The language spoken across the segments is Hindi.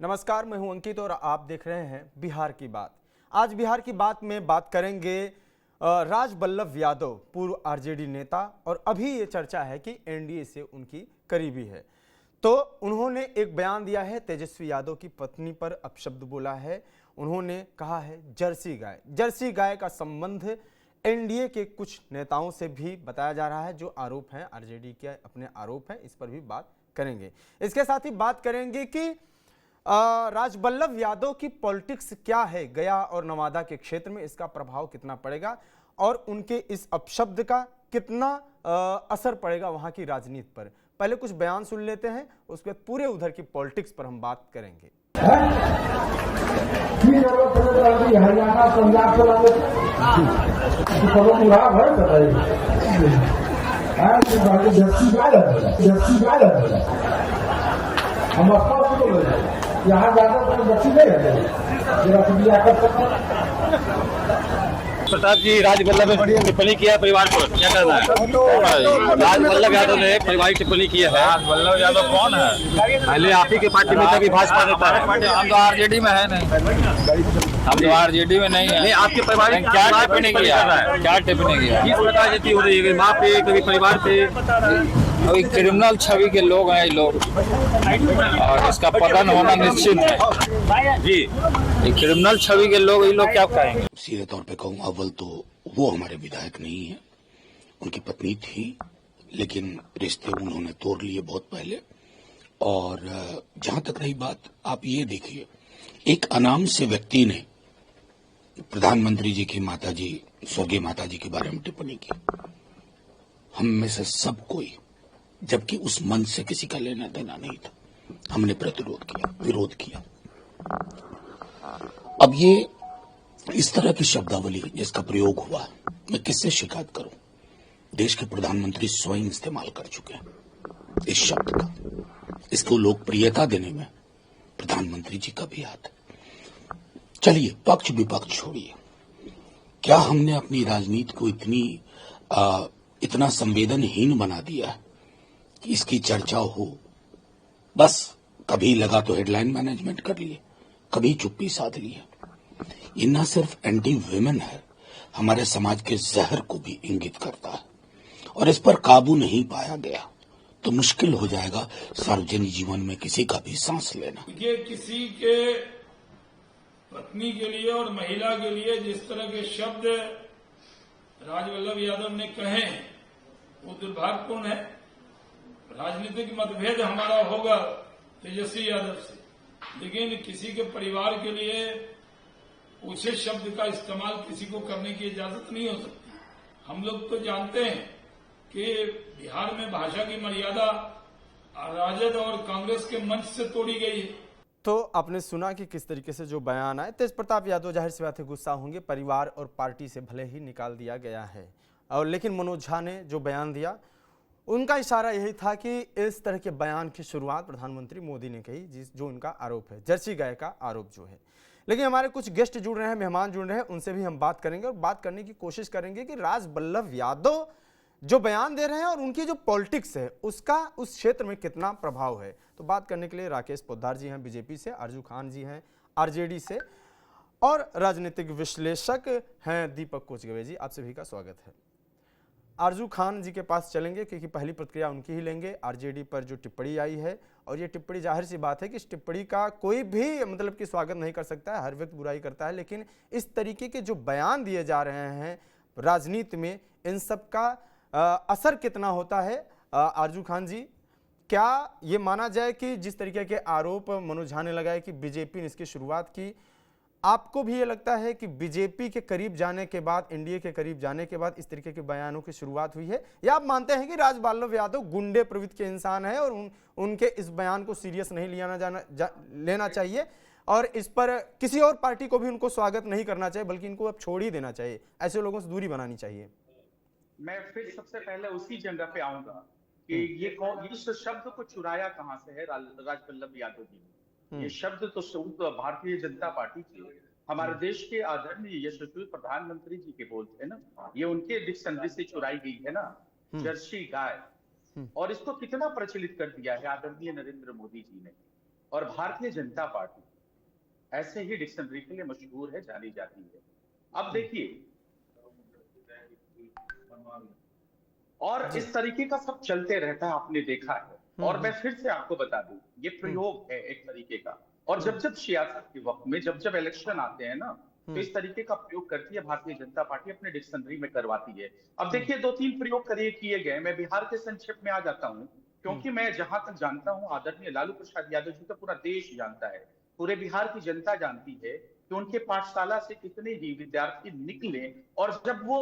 नमस्कार, मैं हूं अंकित और आप देख रहे हैं बिहार की बात। आज बिहार की बात में बात करेंगे राज बल्लभ यादव, पूर्व आरजेडी नेता, और अभी ये चर्चा है कि एनडीए से उनकी करीबी है। तो उन्होंने एक बयान दिया है, तेजस्वी यादव की पत्नी पर अपशब्द बोला है। उन्होंने कहा है जर्सी गाय। जर्सी गाय का संबंध एनडीए के कुछ नेताओं से भी बताया जा रहा है, जो आरोप हैं, आरजेडी के अपने आरोप हैं। इस पर भी बात करेंगे। इसके साथ ही बात करेंगे कि राजबल्लभ यादव की पॉलिटिक्स क्या है, गया और नवादा के क्षेत्र में इसका प्रभाव कितना पड़ेगा और उनके इस अपशब्द का कितना असर पड़ेगा वहां की राजनीति पर। पहले कुछ बयान सुन लेते हैं, उसके बाद पूरे उधर की पॉलिटिक्स पर हम बात करेंगे। हरियाणा पंजाब यहाँ ज्यादा बच्ची नहीं है। प्रताप जी, राजबल्लभ ने टिप्पणी किया परिवार पर, क्या कहना है? राजबल्लभ यादव ने पारिवारिक टिप्पणी की है। राजबल्लभ यादव कौन है? पहले आप ही के पार्टी में कभी भाजपा नेता है। हम तो आरजेडी में है नहीं, हम तो आरजेडी में नहीं है। नहीं, आपके पारिवारिक क्या टिप्पणी किया? क्या टिप्पणी किया? किस प्रकार की हो रही है, माँ पे, कभी परिवार पे? अभी क्रिमिनल छवि के लोग हैं ये लोग, और इसका पतन होना निश्चित है जी। ये क्रिमिनल छवि के लोग, ये लोग क्या कहेंगे? सीधे तौर पे कहूँ, अव्वल तो वो हमारे विधायक नहीं है, उनकी पत्नी थी, लेकिन रिश्ते उन्होंने तोड़ लिए बहुत पहले। और जहां तक रही बात, आप ये देखिए, एक अनाम से व्यक्ति ने प्रधानमंत्री जी की माताजी, स्वर्गीय माताजी के बारे में टिप्पणी की। हम में से सब कोई, जबकि उस मंच से किसी का लेना देना नहीं था, हमने प्रतिरोध किया, विरोध किया। अब ये इस तरह की शब्दावली जिसका प्रयोग हुआ, मैं किससे शिकायत करूं? देश के प्रधानमंत्री स्वयं इस्तेमाल कर चुके हैं इस शब्द का। इसको लोकप्रियता देने में प्रधानमंत्री जी का भी हाथ है। चलिए, पक्ष विपक्ष छोड़िए, क्या हमने अपनी राजनीति को इतना संवेदनहीन बना दिया है कि इसकी चर्चा हो? बस कभी लगा तो हेडलाइन मैनेजमेंट कर लिए, कभी चुप्पी साध लिए। ये न सिर्फ एंटी वुमेन है, हमारे समाज के जहर को भी इंगित करता है, और इस पर काबू नहीं पाया गया तो मुश्किल हो जाएगा सार्वजनिक जीवन में किसी का भी सांस लेना। ये किसी के पत्नी के लिए और महिला के लिए जिस तरह के शब्द राजबल्लभ यादव ने कहे, वो दुर्भाग्यपूर्ण है। राजनीतिक मतभेद हमारा होगा तेजस्वी यादव से, लेकिन किसी के परिवार के लिए ऊंचे शब्द का इस्तेमाल किसी को करने की इजाजत नहीं हो सकती। हम लोग तो जानते हैं कि बिहार में भाषा की मर्यादा राजद और कांग्रेस के मंच से तोड़ी गई है। तो आपने सुना कि किस तरीके से जो बयान आए। तेज प्रताप यादव जाहिर सी बात है गुस्सा होंगे, परिवार और पार्टी से भले ही निकाल दिया गया है, और लेकिन मनोज झा ने जो बयान दिया, उनका इशारा यही था कि इस तरह के बयान की शुरुआत प्रधानमंत्री मोदी ने कही, जो उनका आरोप है, जर्सी गाय का आरोप जो है। लेकिन हमारे कुछ गेस्ट जुड़ रहे हैं, मेहमान जुड़ रहे हैं, उनसे भी हम बात करेंगे और बात करने की कोशिश करेंगे कि राजबल्लभ यादव जो बयान दे रहे हैं और उनकी जो पॉलिटिक्स है उसका उस क्षेत्र में कितना प्रभाव है। तो बात करने के लिए राकेश पोद्दार जी हैं बीजेपी से, आरजू खान जी हैं आरजेडी से, और राजनीतिक विश्लेषक हैं दीपक कोचगवे जी। आप सभी का स्वागत है। आरजू खान जी के पास चलेंगे क्योंकि पहली प्रतिक्रिया उनकी ही लेंगे आरजेडी पर जो टिप्पणी आई है, और ये टिप्पणी जाहिर सी बात है कि इस टिप्पणी का कोई भी मतलब कि स्वागत नहीं कर सकता है, हर व्यक्ति बुराई करता है, लेकिन इस तरीके के जो बयान दिए जा रहे हैं राजनीति में, इन सब का असर कितना होता है? आरजू खान जी, क्या ये माना जाए कि जिस तरीके के आरोप मनोज झा ने लगाए कि बीजेपी ने इसकी शुरुआत की, आपको भी ये लगता है कि बीजेपी के करीब जाने के बाद, एनडीए के करीब जाने के बाद इस तरीके के बयानों की शुरुआत हुई है, या आप मानते हैं कि राजबल्लभ यादव गुंडे प्रवृत्ति के इंसान है और उनके इस बयान को सीरियस नहीं लेना चाहिए, और इस पर किसी और पार्टी को भी उनको स्वागत नहीं करना चाहिए, बल्कि इनको अब छोड़ ही देना चाहिए, ऐसे लोगों से दूरी बनानी चाहिए? मैं फिर सबसे पहले उसी जगह पे आऊंगा कि ये इस शब्द को चुराया कहां से है राजबल्लभ यादव जी ने। ये शब्द तो भारतीय जनता पार्टी के, हमारे देश के आदरणीय यशस्वी प्रधानमंत्री जी के बोल थे ना, ये उनके डिक्शनरी से चुराई गई है ना, जर्सी गाय। और इसको कितना प्रचलित कर दिया है आदरणीय नरेंद्र मोदी जी ने। और भारतीय जनता पार्टी ऐसे ही डिक्शनरी के लिए मशहूर है, जानी जाती है। अब देखिए, और इस तरीके का सब चलते रहता है, आपने देखा है। और मैं फिर से आपको बता दूं, ये प्रयोग है एक तरीके का। और जब जब सियासत के वक्त में जब जब इलेक्शन आते हैं ना, तो इस तरीके का प्रयोग करती है भारतीय जनता पार्टी, अपने डिक्शनरी में करवाती है। अब देखिए, 2-3 प्रयोग किए गए। मैं बिहार के संक्षेप में आ जाता हूँ, क्योंकि मैं जहां तक जानता हूं, आदरणीय लालू प्रसाद यादव जी तो पूरा देश जानता है, पूरे बिहार की जनता जानती है कि उनके पाठशाला से कितने ही विद्यार्थी निकले, और जब वो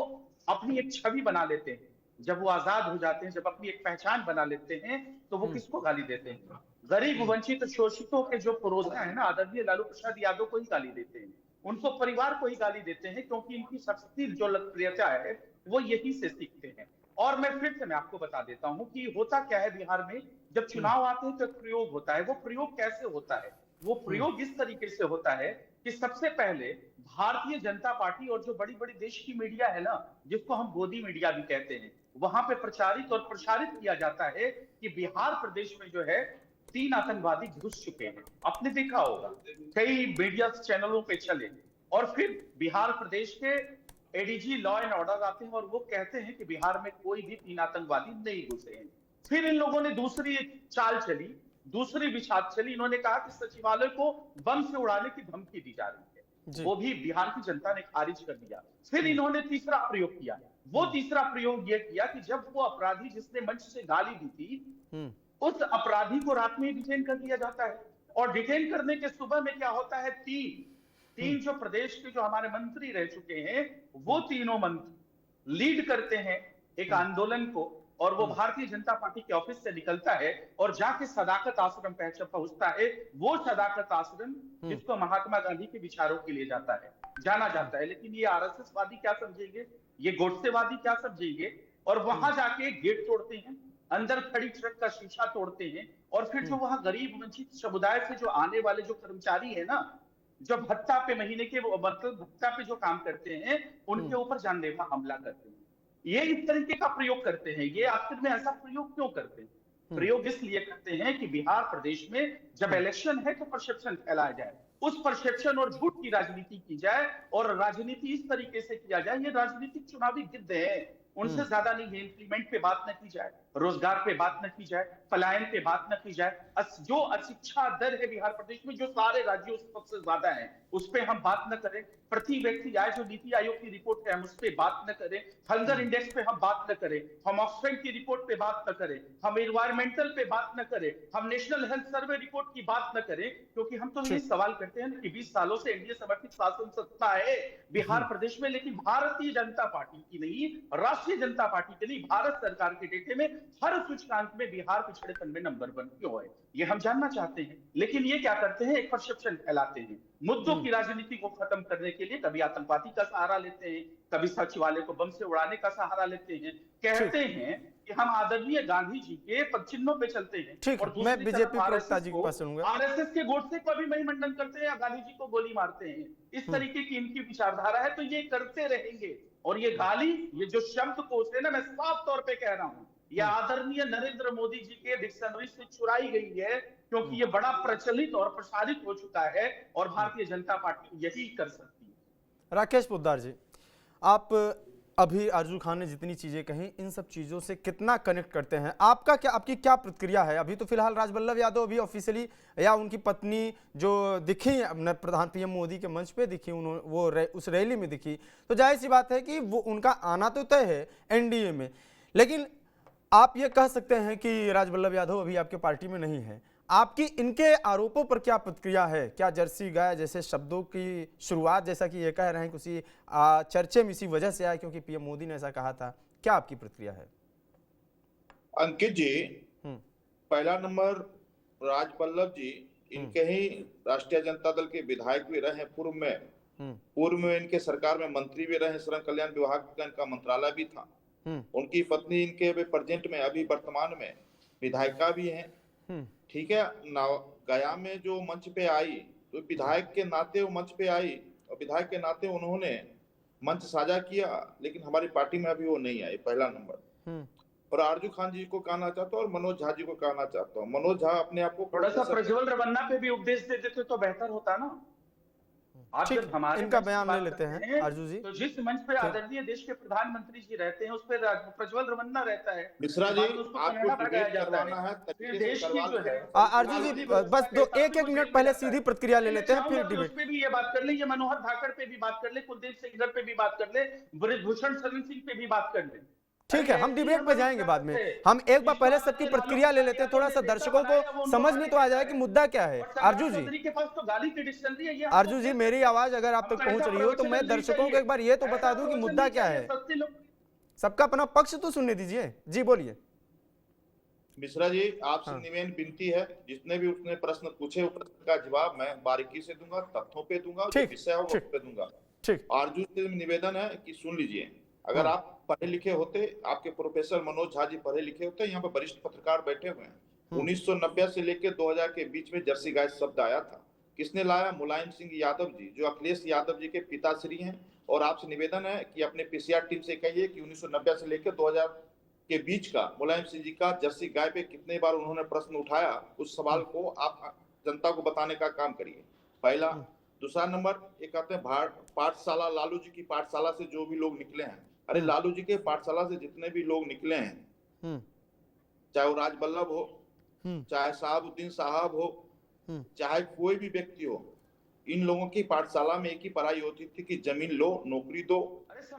अपनी एक छवि बना लेते हैं, जब वो आजाद हो जाते हैं, जब अपनी एक पहचान बना लेते हैं, तो वो किसको गाली देते हैं? गरीब, वंचित, शोषितों के जो पुरोधा है ना, आदरणीय लालू प्रसाद यादव को ही गाली देते हैं, उनको परिवार को ही गाली देते हैं, क्योंकि इनकी सबसे जो लोकप्रियता है वो यही से सीखते हैं। और मैं फिर से आपको बता देता हूं कि होता क्या है बिहार में, जब चुनाव आते हैं तो प्रयोग होता है। वो प्रयोग कैसे होता है? वो प्रयोग इस तरीके से होता है कि सबसे पहले भारतीय जनता पार्टी और जो बड़ी बड़ी देश की मीडिया है ना, जिसको हम गोदी मीडिया भी कहते हैं, वहां पे प्रचारित और प्रसारित किया जाता है कि बिहार प्रदेश में जो है 3 आतंकवादी घुस चुके हैं। आपने देखा होगा, कई मीडिया चैनलों पे चले, और फिर बिहार प्रदेश के एडीजी लॉ एंड ऑर्डर आते हैं और वो कहते हैं कि बिहार में कोई भी 3 आतंकवादी नहीं घुसे हैं। फिर इन लोगों ने दूसरी चाल चली, दूसरी विछात चली। इन्होंने कहा कि सचिवालय को बम से उड़ाने की धमकी दी जा रही है, वो भी बिहार की जनता ने खारिज कर दिया। फिर इन्होंने तीसरा प्रयोग किया। वो तीसरा प्रयोग ये किया कि जब वो अपराधी जिसने मंच से गाली दी थी, उस अपराधी को रात में डिटेन कर दिया जाता है, और डिटेन करने के सुबह में क्या होता है, तीन जो प्रदेश के जो हमारे मंत्री रह चुके हैं, वो तीनों मंत्री लीड करते हैं एक आंदोलन को, और वो भारतीय जनता पार्टी के ऑफिस से निकलता है और जाके सदाकत आश्रम पहुंचता है। वो सदाकत आश्रम जिसको महात्मा गांधी के विचारों के लिए जाना जाता है। लेकिन ये आरएसएस वादी क्या समझेंगे, ये गोडसेवादी क्या समझेंगे, और वहां जाके गेट तोड़ते हैं, अंदर खड़ी ट्रक का शीशा तोड़ते हैं, और फिर जो वहां गरीब वंचित समुदाय से जो आने वाले जो कर्मचारी है ना, जो भत्ता पे महीने के मतलब भत्ता पे जो काम करते हैं, उनके ऊपर जानलेवा हमला करते हैं। ये इस तरीके का प्रयोग करते हैं। ये आखिर में ऐसा प्रयोग क्यों करते हैं? प्रयोग इसलिए करते हैं कि बिहार प्रदेश में जब इलेक्शन है तो परसेप्शन फैलाया जाए, उस परसेप्शन और झूठ की राजनीति की जाए, और राजनीति इस तरीके से किया जाए। ये राजनीतिक चुनावी गिद्ध है, उनसे ज्यादा नहीं है। इंप्लीमेंट पे बात न की जाए, रोजगार पे बात न की जाए, पलायन पे बात न की जाए, जो अशिक्षा दर है बिहार प्रदेश में, जो सारे राज्यों से सबसे ज्यादा है, उस पे हम बात न करें। प्रति व्यक्ति आय जो नीति आयोग की रिपोर्ट है, हम उस पर बात न करें। हंगर इंडेक्स पे हम बात न करें, हम ऑक्सफैम की रिपोर्ट पे बात न करें, हम एनवायरमेंटल पे बात न करें, हम नेशनल हेल्थ सर्वे रिपोर्ट की बात न करें, क्योंकि हम तो ये सवाल करते हैं कि 20 सालों से एनडीए समर्थित शासन सत्ता है बिहार प्रदेश में, लेकिन भारतीय जनता पार्टी की नहीं, राष्ट्रीय जनता पार्टी के नहीं, भारत सरकार के डेटे में हर सूचकांक में बिहार पिछड़ेपन में नंबर 1 क्यों है, ये हम जानना चाहते हैं। लेकिन ये क्या करते हैं, एक परसेप्शन फैलाते हैं। मुद्दों की राजनीति को खत्म करने के लिए कभी आतंकवादी का सहारा लेते हैं, कभी सचिवालय को बम से उड़ाने का सहारा लेते हैं। कहते हैं कि हम आदरणीय गांधी जी के पदचिन्हों पे चलते हैं, और मैं बीजेपी प्रवक्ता जी के पास चलूंगा। आरएसएस के गोडसे को भी महिमंडन करते हैं या गांधी जी को गोली मारते हैं। इस तरीके की इनकी विचारधारा है, तो ये करते रहेंगे। और ये गाली, ये जो शब्दकोश है ना, मैं साफ तौर पे कह रहा हूं, ये आदरणीय नरेंद्र मोदी जी के डिक्शनरी से चुराई गई है, क्योंकि ये बड़ा प्रचलित और प्रसारित हो चुका है, और भारतीय जनता पार्टी यही कर सकती है। राकेश पोद्दार जी, आप अभी अर्जुन खान ने जितनी चीजें कही, इन सब चीजों से कितना कनेक्ट करते हैं? आपकी क्या प्रतिक्रिया है? अभी तो फिलहाल राजवल्लभ यादव अभी ऑफिशियली, या उनकी पत्नी जो दिखी प्रधान पीएम मोदी के मंच पे दिखी, वो उस रैली में दिखी, तो जाहिर सी बात है कि वो उनका आना तो तय है एनडीए में। लेकिन आप ये कह सकते हैं कि राजवल्लभ यादव अभी आपके पार्टी में नहीं है। आपकी इनके आरोपों पर क्या प्रतिक्रिया है? क्या जर्सी गाय जैसे शब्दों की शुरुआत, जैसा कि ये कह रहे हैं कि उसी चर्चे में इसी वजह से आया क्योंकि पीएम मोदी ने ऐसा कहा था? क्या आपकी प्रतिक्रिया है? अंकित जी, पहला नंबर, राजवल्लभ जी इनके ही राष्ट्रीय जनता दल के विधायक भी रहे पूर्व में इनके सरकार में मंत्री भी रहे, श्रम कल्याण विभाग का इनका मंत्रालय भी था। उनकी पत्नी इनके अभी प्रेजेंट में, अभी वर्तमान में विधायिका भी हैं। ठीक है, गया में जो मंच पे आई, तो विधायक के नाते वो मंच पे आई, और विधायक के नाते उन्होंने मंच साझा किया, लेकिन हमारी पार्टी में अभी वो नहीं आई, पहला नंबर। और आरजू खान जी को कहना चाहता हूँ और मनोज झा जी को कहना चाहता हूँ। मनोज झा अपने आप को थोड़ा सा प्रज्वल रवन्ना पे भी उपदेश दे देते तो बेहतर होता ना। आप ठीक, जब हमारे इनका मंच पे बयान बात ले लेते करते हैं आरजू जी। तो जिस मंच पे आदरणीय देश के प्रधानमंत्री जी रहते हैं उस पर प्रज्वल रवन्ना रहता है। मिश्रा जी, बाद में उसको आपको कनाडा भगाया डिबेट जाता करवाना है, फिर तरीके से देश की करवा जो है आरजू जी बस दो एक मिनट पहले सीधी प्रतिक्रिया ले लेते हैं, फिर उस डिबेट। पे भी ये बात कर ले, ये मनोहर धाकड़ पे भी बात कर ले, कुलदीप सेंगर पे भी बात कर ले, ब्रिजभूषण शरण सिंह पे भी बात कर ले। ठीक है, हम डिबेट पे जाएंगे बाद में। हम एक बार पहले सबकी प्रतिक्रिया ले लेते हैं, थोड़ा सा दर्शकों को समझ में तो आ जाए कि मुद्दा क्या है। आरजू जी, के पास तो गाली की डिक्शनरी है। आरजू जी मेरी आवाज अगर आप तक पहुंच रही हो तो मैं दर्शकों को एक बार ये तो बता दूं कि मुद्दा क्या है। सबका अपना पक्ष तो सुनने दीजिए। जी बोलिए। मिश्रा जी, आपसे निवेदन विनती है, जितने भी उसने प्रश्न पूछे प्रश्न का जवाब मैं बारीकी से दूंगा, तथ्यों पे दूंगा, जो विषय होगा उस पे दूंगा। ठीक। आरजू से निवेदन है कि सुन लीजिए, अगर आप पढ़े लिखे होते, आपके प्रोफेसर मनोज झा जी पढ़े लिखे होते, यहाँ पे वरिष्ठ पत्रकार बैठे हुए हैं। 1990 से लेकर 2000 के बीच में जर्सी गाय शब्द आया था। किसने लाया? मुलायम सिंह यादव जी, जो अखिलेश यादव जी के पिताश्री हैं। और आपसे निवेदन है कि अपने पीसीआर टीम से कहिए कि 1990 से लेकर 2000 के बीच का मुलायम सिंह जी का जर्सी गाय पे कितने बार उन्होंने प्रश्न उठाया, उस सवाल को आप जनता को बताने का काम करिए। पहला। दूसरा नंबर, ये कहते हैं पाठशाला, लालू जी की पाठशाला से जो भी लोग निकले हैं, अरे लालू जी के पाठशाला से जितने भी लोग निकले हैं, चाहे वो राजवल्लभ हो, चाहे साहबुद्दीन साहब हो, चाहे कोई भी व्यक्ति हो, इन लोगों की पाठशाला में एक ही पढ़ाई होती थी कि जमीन लो, नौकरी दो,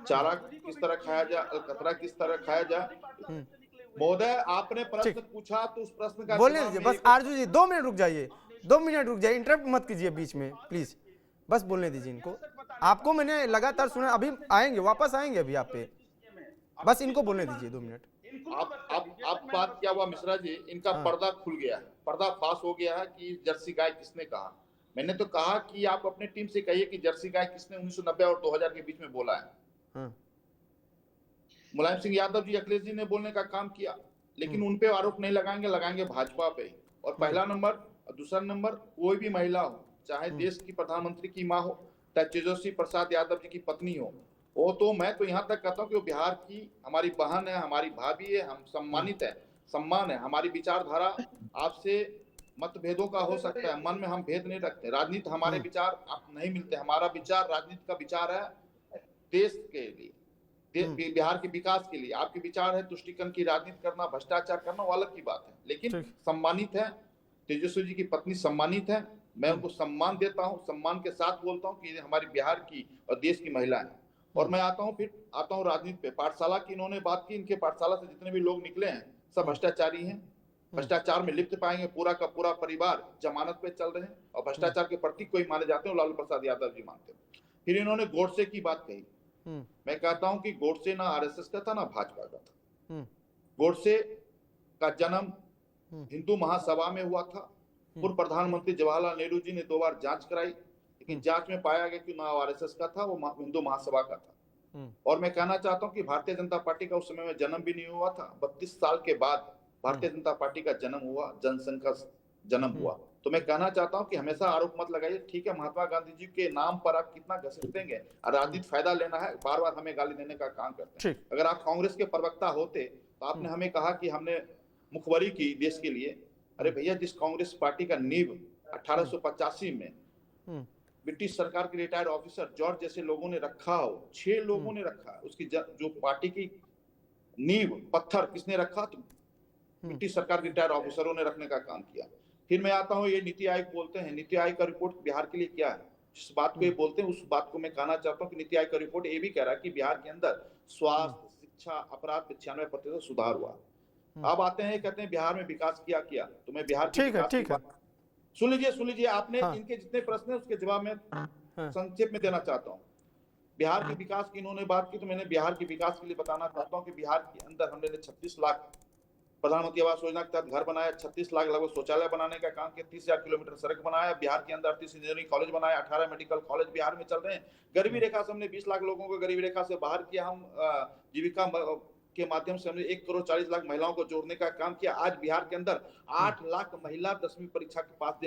चारा किस तरह खाया जाए, अलकतरा किस तरह खाया जाए। महोदय, आपने प्रश्न पूछा तो उस प्रश्न का बोलने दीजिए बस। आरजू जी 2 मिनट रुक जाइए, 2 मिनट रुक जाइए, इंटरप्ट मत कीजिए बीच में प्लीज। बस बोलने दीजिए इनको। आपको मैंने लगातार सुना, अभी आएंगे, वापस आएंगे अभी आप पे। बस इनको बोलने दीजिए 2 मिनट। आप बात क्या हुआ मिश्रा जी, इनका पर्दा खुल गया है, पर्दा फाश हो गया है कि जर्सी गाय किसने कहा। मैंने तो कहा कि आप अपने टीम से कहिए कि जर्सी गाय किसने 1990 और 2000 के बीच में बोला है। मुलायम सिंह यादव जी, अखिलेश जी ने बोलने का काम किया, लेकिन उन पे आरोप नहीं लगाएंगे, लगाएंगे भाजपा पे। और पहला नंबर, दूसरा नंबर, कोई भी महिला हो, चाहे देश की प्रधानमंत्री की माँ हो, चाहे तेजस्वी प्रसाद यादव जी की पत्नी हो, वो तो मैं तो यहाँ तक कहता हूँ कि वो बिहार की हमारी बहन है, हमारी भाभी है, हम सम्मानित है, सम्मान है। हमारी विचारधारा आपसे मतभेदों का हो सकता है, मन में हम भेद नहीं रखते, राजनीति हमारे विचार आप नहीं मिलते। हमारा विचार राजनीति का विचार है देश के लिए, बिहार के विकास के लिए। आपके विचार है तुष्टिकरण की राजनीति करना, भ्रष्टाचार करना, वो अलग की बात है। लेकिन सम्मानित है, तेजस्वी जी की पत्नी सम्मानित है, मैं उनको सम्मान देता हूँ, सम्मान के साथ बोलता हूँ कि हमारी बिहार की और देश की महिला है। और मैं आता हूँ राजनीति पे। पाठशाला की इन्होंने बात की, इनके पाठशाला से जितने भी लोग निकले हैं सब भ्रष्टाचारी हैं, भ्रष्टाचार में लिप्त पाएंगे। पूरा का पूरा परिवार जमानत पे चल रहे हैं और भ्रष्टाचार के प्रतीक कोई माने जाते हैं, लालू प्रसाद यादव जी मानते हैं। फिर इन्होंने गोडसे की बात कही। मैं कहता हूं कि गोडसे ना आरएसएस का था ना भाजपा का था। गोडसे का जन्म हिंदू महासभा में हुआ था। पूर्व प्रधानमंत्री जवाहरलाल नेहरू जी ने 2 बार जांच कराई, लेकिन जांच में पाया गया कि ना आरएसएस का था, वो हिंदू महासभा का था। और मैं कहना चाहता हूं कि भारतीय जनता पार्टी का उस समय में जन्म भी नहीं हुआ था। 32 साल के बाद भारतीय जनता पार्टी का जन्म हुआ, जनसंघ का जन्म हुआ। तो मैं कहना चाहता हूं कि हमेशा आरोप मत लगाइए। ठीक है, महात्मा गांधी जी के नाम पर आप कितना घसीट देंगे, राजनीतिक फायदा लेना है, बार बार हमें गाली देने का काम करते हैं। अगर आप कांग्रेस के प्रवक्ता होते तो आपने हमें कहा कि हमने मुखबरी की देश के लिए। अरे भैया, जिस कांग्रेस पार्टी का नींव 1885 में ब्रिटिश सरकार के रिटायर्ड ऑफिसर जॉर्ज जैसे लोगों ने रखा हो, 6 लोगों ने रखा, उसकी जो पार्टी की नींव पत्थर किसने रखा? तो ब्रिटिश सरकार के रिटायर्ड ऑफिसरों ने रखने का काम किया। फिर मैं आता हूँ, ये नीति आयोग बोलते हैं, नीति आयोग का रिपोर्ट बिहार के लिए क्या है, जिस बात को ये बोलते हैं उस बात को मैं कहना चाहता हूँ कि नीति आयोग का रिपोर्ट ये भी कह रहा है कि बिहार के अंदर स्वास्थ्य, शिक्षा, अपराध में 96% सुधार हुआ। अब आते हैं, कहते हैं बिहार में विकास किया। तो मैं बिहार की सुन लीजिए आपने इनके जितने प्रश्न है उसके जवाब में संक्षेप में देना चाहता हूँ। बिहार के विकास की इन्होंने बात की, तो मैंने बिहार के विकास के लिए बताना चाहता हूँ कि बिहार के अंदर हमने 36 लाख प्रधानमंत्री आवास योजना के तहत घर बनाया, 36 लाख लगभग शौचालय बनाने का काम किया, 30,000 किलोमीटर सड़क बनाया, बिहार के अंदर 38 इंजीनियरिंग कॉलेज बनाया, 18 मेडिकल कॉलेज बिहार में चल रहे हैं। गरीबी रेखा से हमने 20 लाख लोगों को गरीबी रेखा से बाहर किया। हम जीविका के माध्यम से हमने 1 करोड़ 40 लाख महिलाओं को जोड़ने का काम किया। आज बिहार के अंदर 8 लाख महिला 10वीं परीक्षा के पास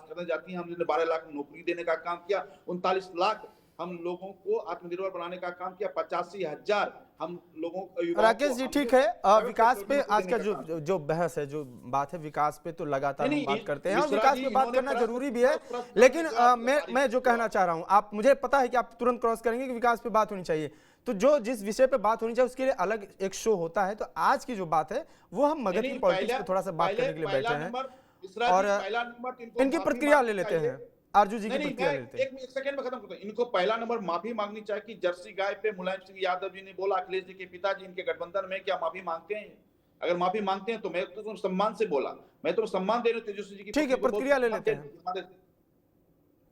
करने जाती हैं। हमने 12 लाख नौकरी देने का काम किया। 39 लाख हम लोगों को आत्मनिर्भर बनाने का काम किया। 85,000 हम लोगों युवाओं राकेश को जी हमने ठीक है, प्राइवेट विकास सेक्टर पे में आज का देने जो काम जो बहस है, जो बात है विकास पे, तो लगातार नहीं, हम बात नहीं, करते हैं और मिश्रा विकास जी, पे बात इन्होंने करना प्रश्न- जरूरी भी है। प्रश्न- लेकिन प्रश्न- मैं जो कहना चाह रहा हूँ, आप, मुझे पता है कि आप तुरंत क्रॉस करेंगे कि विकास पे बात होनी चाहिए, तो जो जिस विषय पे बात होनी चाहिए उसके लिए अलग एक शो होता है। तो आज की जो बात है वो हम मगध की पॉलिटिक्स पे थोड़ा सा बात करने के लिए बैठे हैं और इनकी प्रतिक्रिया ले लेते हैं। आरजू जी की प्रतिक्रिया ले लेते हैं। एक सेकंड में खत्म करता हूं। इनको पहला नंबर माफी मांगनी चाहिए कि जर्सी गाय पे मुलायम सिंह यादव जी ने बोला, अखिलेश जी के पिताजी इनके गठबंधन में, क्या माफी मांगते हैं? अगर माफी मांगते हैं तो मैं तो तुम सम्मान से बोला, मैं तो सम्मान दे रहे तेजस्वी जी की। ठीक है, प्रतिक्रिया ले लेते हैं,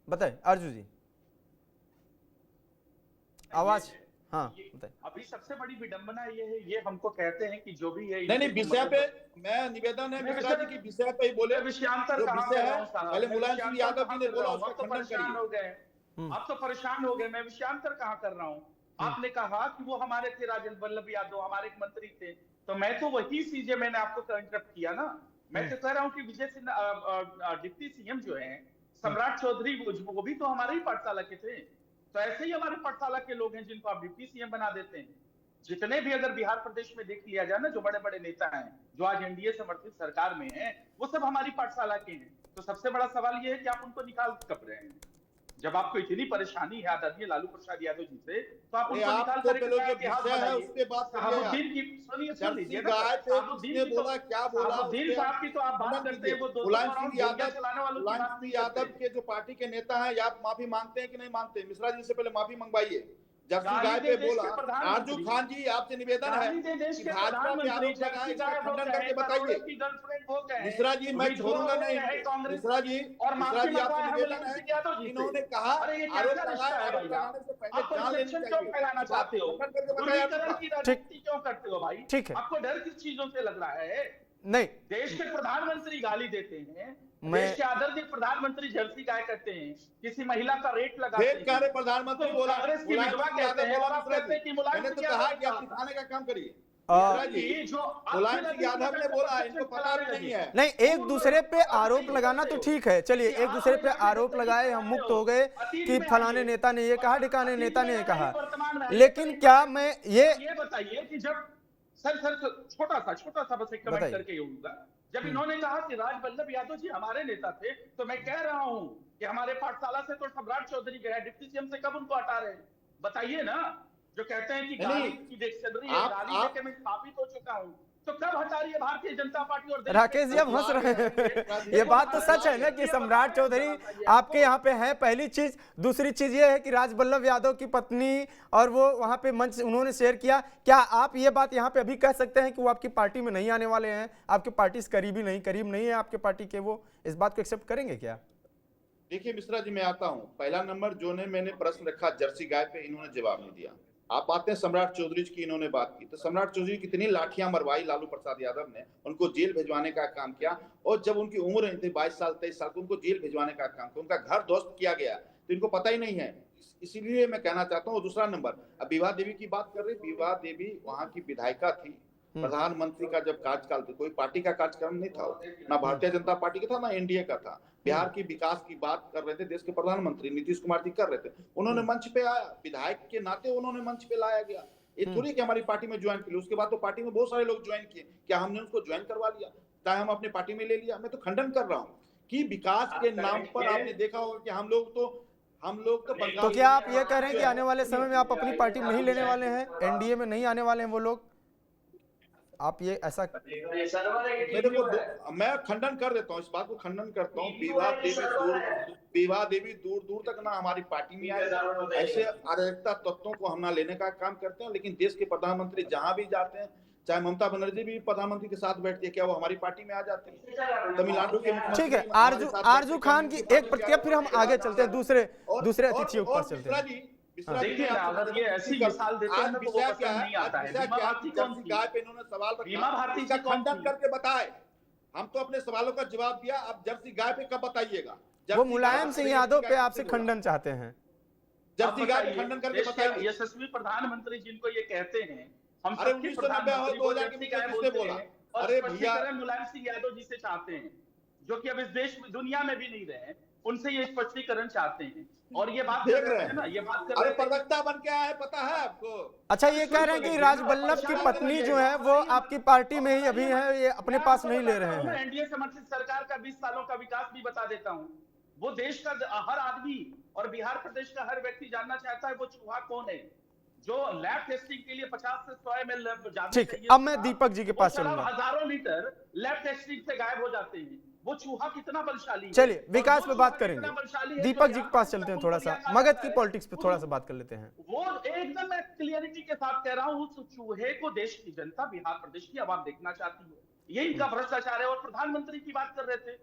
बताए आरजू जी, आवाज। हाँ बताइए। अभी सबसे बड़ी विडंबना ये है, ये हमको कहते हैं कि जो भी है नहीं विषय पे मैं निवेदन है मिश्रा जी की विषय पे ही बोले। विषयांतर जो कहाँ विषय कर है रहा हूँ साहब? पहले मैं मुलायम सिंह विषयांतर यादव जी ने कहाँ कर बोला, रहा हूँ? उसका आप तो खंडन परेशान हो करिए। गए, आप तो परेशान हो गए, मैं विषयांतर कहाँ कर रहा हूँ? आपने कहा कि वो हमारे थे राजेंद्र वल्लभ यादव, हमारे एक मंत्री थे, तो मैं तो वही चीजें मैंने आपको इंटरप्ट किया ना। मैं तो कह रहा हूँ कि विजय सिन्हा डिप्टी सीएम जो है, सम्राट चौधरी, वो भी तो हमारे ही पाठशाला के थे। तो ऐसे ही हमारे पाठशाला के लोग हैं जिनको आप डिप्टी सीएम बना देते हैं। जितने भी अगर बिहार प्रदेश में देख लिया जाए ना, जो बड़े बड़े नेता हैं जो आज एनडीए समर्थित सरकार में हैं, वो सब हमारी पाठशाला के हैं। तो सबसे बड़ा सवाल ये है कि आप उनको निकाल कब रहे हैं? जब आपको इतनी परेशानी है आदरणीय लालू प्रसाद यादव जी से, तो आप उनको निकाल कर उसके बाद साहबुद्दीन की सुनिए, सुन लीजिए ना, साहबुद्दीन बोला, क्या बोला साहबुद्दीन साहब की तो आप बात करते हैं, वो मुलायम सिंह यादव के जो पार्टी के नेता हैं, आप माफी मांगते हैं कि नहीं मांगते? मिश्रा जी से पहले माफी मंगवाइए। जर्सी गाय पे बोला, आरजू खान जी आपसे निवेदन है कि भाजपा पे आरोप लगाए, इसका खंडन करके बताइए। मिश्रा जी मैं छोड़ूंगा नहीं, मिश्रा जी आपसे निवेदन है, इन्होंने कहा आरोप लगाने से पहले जान लेनी चाहिए। क्यों करते हो भाई? ठीक है, आपको डर किस चीजों से लग रहा है? नहीं, देश के प्रधानमंत्री गाली देते हैं, मैं देश के आदरणीय प्रधानमंत्री जर्सी गाय करते हैं, किसी महिला का रेट लगाते हैं, प्रधानमंत्री तो बोला, कांग्रेस की विधवा कहते हैं, और आप कहते हैं कि मुलायम मैंने तो कहा कि आप सिखाने का काम करिए। जो मुलायम सिंह यादव ने बोला, इनको पता भी नहीं है। नहीं, एक दूसरे पे आरोप लगाना तो ठीक है, चलिए एक दूसरे पे आरोप लगाए, हम मुक्त हो गए कि फलाने नेता ने ये कहा, ढिकाने नेता ने ये कहा। लेकिन क्या मैं ये बताइए कि जब सर छोटा सा बस एक कमेंट करके होगा, जब इन्होंने कहा कि राज वल्लभ यादव जी हमारे नेता थे, तो मैं कह रहा हूं कि हमारे पाठशाला से तो सम्राट चौधरी गए, डिप्टी सीएम से कब उनको हटा रहे हैं? बताइए ना। जो कहते हैं कि गाली की देख चल रही है, गाली देके मैं स्थापित हो चुका हूं, तो कब हटा रही है भारतीय जनता पार्टी? और राकेश जी अब हंस रहे हैं, ये बात तो सच है ना कि सम्राट चौधरी आपके यहाँ पे है, पहली चीज। दूसरी चीज ये है कि राज वल्लभ यादव की पत्नी और वो वहाँ पे मंच उन्होंने शेयर किया। क्या आप ये बात यहाँ पे अभी कह सकते हैं कि वो आपकी पार्टी में नहीं आने वाले हैं? आपकी पार्टी से करीब नहीं है आपके पार्टी के, वो इस बात को एक्सेप्ट करेंगे क्या? देखिए मिश्रा जी, मैं आता हूँ। पहला नंबर जो ने मैंने प्रश्न रखा जर्सी गाय पे, इन्होंने जवाब नहीं दिया। आप आते हैं सम्राट चौधरी की, इन्होंने बात की, तो सम्राट चौधरी कितनी लाठियां मरवाई लालू प्रसाद यादव ने, उनको जेल भिजवाने का काम किया। और जब उनकी उम्र थी 22 साल 23 साल, तो उनको जेल भिजवाने का काम किया, उनका घर ध्वस्त किया गया, तो इनको पता ही नहीं है। इसीलिए मैं कहना चाहता हूँ। दूसरा नंबर, अब विभा देवी की बात कर रहे, विभा देवी वहां की विधायिका थी। प्रधानमंत्री का जब कार्यकाल था, कोई पार्टी का कार्यक्रम नहीं था, ना भारतीय जनता पार्टी का था ना एनडीए का था। बिहार की विकास की बात कर रहे थे, देश के प्रधानमंत्री नीतीश कुमार जी कर रहे थे, उन्होंने मंच पे आया, विधायक के नाते उन्होंने मंच पे लाया गया। ये थोड़ी कि हमारी पार्टी में ज्वाइन किया, उसके बाद तो पार्टी में बहुत सारे लोग ज्वाइन किए, क्या हमने उसको ज्वाइन करवा लिया, चाहे हम अपने पार्टी में ले लिया? मैं तो खंडन कर रहा हूँ कि विकास के नाम पर आपने देखा होगा कि हम लोग तो क्या आप ये कह रहे हैं कि आने वाले समय में आप अपनी पार्टी में नहीं लेने वाले हैं, एनडीए में नहीं आने वाले हैं वो लोग? आप ये ऐसा मैं खंडन कर देता हूँ, इस बात को खंडन करता हूँ। विभा देवी दूर तक ना हमारी पार्टी में आए, ऐसे अराजकता तत्वों को हम ना लेने का काम करते हैं। लेकिन देश के प्रधानमंत्री जहां भी जाते हैं, चाहे ममता बनर्जी भी प्रधानमंत्री के साथ बैठती है, क्या वो हमारी पार्टी में आ जाती है? तमिलनाडु के ठीक है, आरजू खान की एक प्रतिक्रिया, फिर हम आगे चलते हैं, दूसरे अतिथियों के पास चलते हैं। देखिए अगर ये ऐसी मिसाल देते हैं तो वो पसंद नहीं आता है। बीमा भारती गाय पे इन्होंने सवाल रखा, बीमा भारती का खंडन करके बताए। हम तो अपने सवालों का जवाब दिया, अब जर्सी गाय पे कब बताइएगा? वो मुलायम सिंह यादव पे आपसे खंडन चाहते हैं, जर्सी गाय पे खंडन करके बताइए। यशस्वी प्रधानमंत्री जिनको ये कहते हैं, हम अरे 1990 2000 किसने बोला? अरे भैया मुलायम सिंह यादव जी से चाहते हैं, जो कि अब इस देश में दुनिया में भी नहीं रहे, उनसे ये स्पष्टीकरण चाहते हैं। और ये बात देख कर रहे रहे हैं ना, ये बात कर अरे रहे थे प्रवक्ता बन के आया है, पता है आपको? अच्छा, ये कह रहे हैं कि राजबल्लभ की पत्नी जो है वो आपकी पार्टी में ही अभी है, ये अपने पास नहीं ले रहे हैं। एनडीए समर्थित सरकार का 20 सालों का विकास भी बता देता हूं। वो देश का हर आदमी और बिहार प्रदेश का हर व्यक्ति जानना चाहता है वो चूहा कौन है जो लैब टेस्टिंग के लिए 50 से 100 ml जाने ठीक है, चाहिए। अब मैं दीपक जी के वो पास शराब चलूंगा। हजारों लीटर लैब टेस्टिंग से गायब हो जाते हैं। वो चूहा कितना बलशाली है। चलिए और विकास वो पे चूहा बात करेंगे, कितना बलशाली है, दीपक जो जी के यहाँ पास तक चलते हैं, उनको थोड़ा सा दिया जाता मगध की है। पॉलिटिक्स पे थोड़ा सा बात कर लेते हैं। वो एकदम मैं क्लियरिटी के साथ कह रहा हूं, उस चूहे को देश की जनता, बिहार प्रदेश की आवाम देखना चाहती है। ये इनका भ्रष्टाचार है। और प्रधानमंत्री की बात कर रहे थे,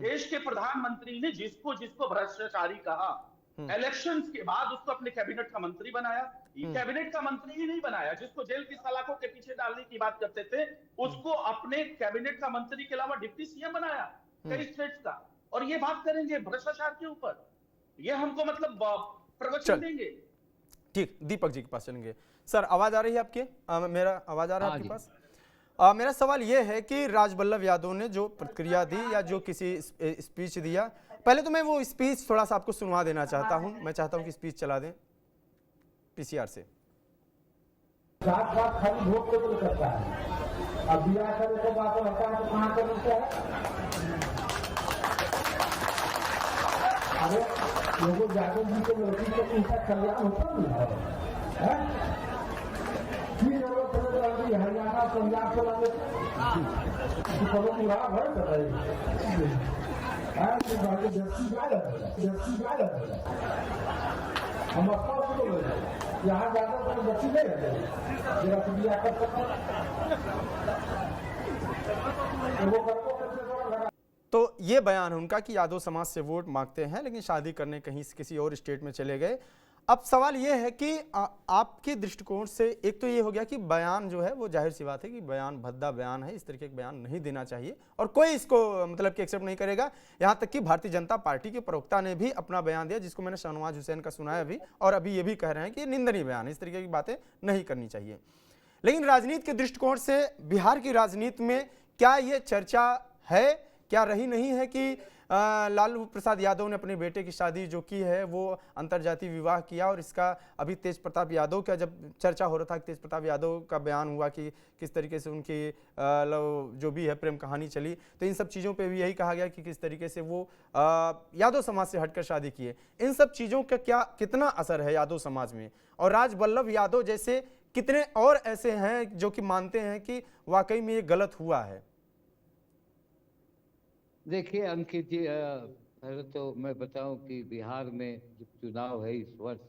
देश के प्रधानमंत्री ने जिसको जिसको भ्रष्टाचारी कहा, इलेक्शंस के बाद उसको अपने कैबिनेट का मंत्री बनाया। ये कैबिनेट का मंत्री ही नहीं बनाया, जिसको जेल की सलाखों के पीछे डालने की बात करते थे उसको अपने कैबिनेट का मंत्री के अलावा डिप्टी सीएम बनाया कई स्टेट्स का। और ये बात करेंगे भ्रष्टाचार के ऊपर, ये हमको मतलब प्रवचन देंगे। ठीक, दीपक जी के पास चलेंगे। सर आवाज आ रही है आपकी? मेरा आवाज आ रहा है आपके पास? मेरा सवाल यह है कि राजबल्लभ यादव ने जो प्रतिक्रिया दी या जो किसी स्पीच दिया, पहले तो मैं वो स्पीच थोड़ा सा आपको सुनवा देना चाहता हूं। मैं चाहता हूं कि स्पीच चला दें पीसीआर से। साथ साथ खाली वोट को करता है, अब दिया करे तो बात होता है तो कहाँ करता है। अरे लोगों यादव जी के लड़की को उनका कल्याण होता नहीं है। हरियाणा पंजाब से लागे करो की लाभ है बताइए। हम अफसोस को ले यहाँ जाकर तो बच्ची नहीं रहे जरा दिया कर सकते वो करो। तो ये बयान है उनका कि यादव समाज से वोट मांगते हैं लेकिन शादी करने कहीं किसी और स्टेट में चले गए। अब सवाल ये है कि आपके दृष्टिकोण से एक तो ये हो गया कि बयान जो है वो जाहिर सी बात है कि बयान भद्दा बयान है, इस तरीके के बयान नहीं देना चाहिए और कोई इसको मतलब कि एक्सेप्ट नहीं करेगा। यहाँ तक कि भारतीय जनता पार्टी के प्रवक्ता ने भी अपना बयान दिया जिसको मैंने शाहनवाज हुसैन का सुनाया अभी, और अभी ये भी कह रहे हैं कि निंदनीय बयान है, इस तरीके की बातें नहीं करनी चाहिए। लेकिन राजनीति के दृष्टिकोण से बिहार की राजनीति में क्या ये चर्चा है, क्या रही नहीं है कि लालू प्रसाद यादव ने अपने बेटे की शादी जो की है वो अंतरजातीय विवाह किया, और इसका अभी तेज प्रताप यादव का जब चर्चा हो रहा था, तेज प्रताप यादव का बयान हुआ कि किस तरीके से उनकी जो भी है प्रेम कहानी चली, तो इन सब चीज़ों पे भी यही कहा गया कि किस तरीके से वो यादव समाज से हटकर शादी किए। इन सब चीज़ों का क्या कितना असर है यादव समाज में, और राजबल्लभ यादव जैसे कितने और ऐसे हैं जो कि मानते हैं कि वाकई में ये गलत हुआ है? देखिए अंकित जी, पहले तो मैं बताऊं कि बिहार में जो चुनाव है इस वर्ष,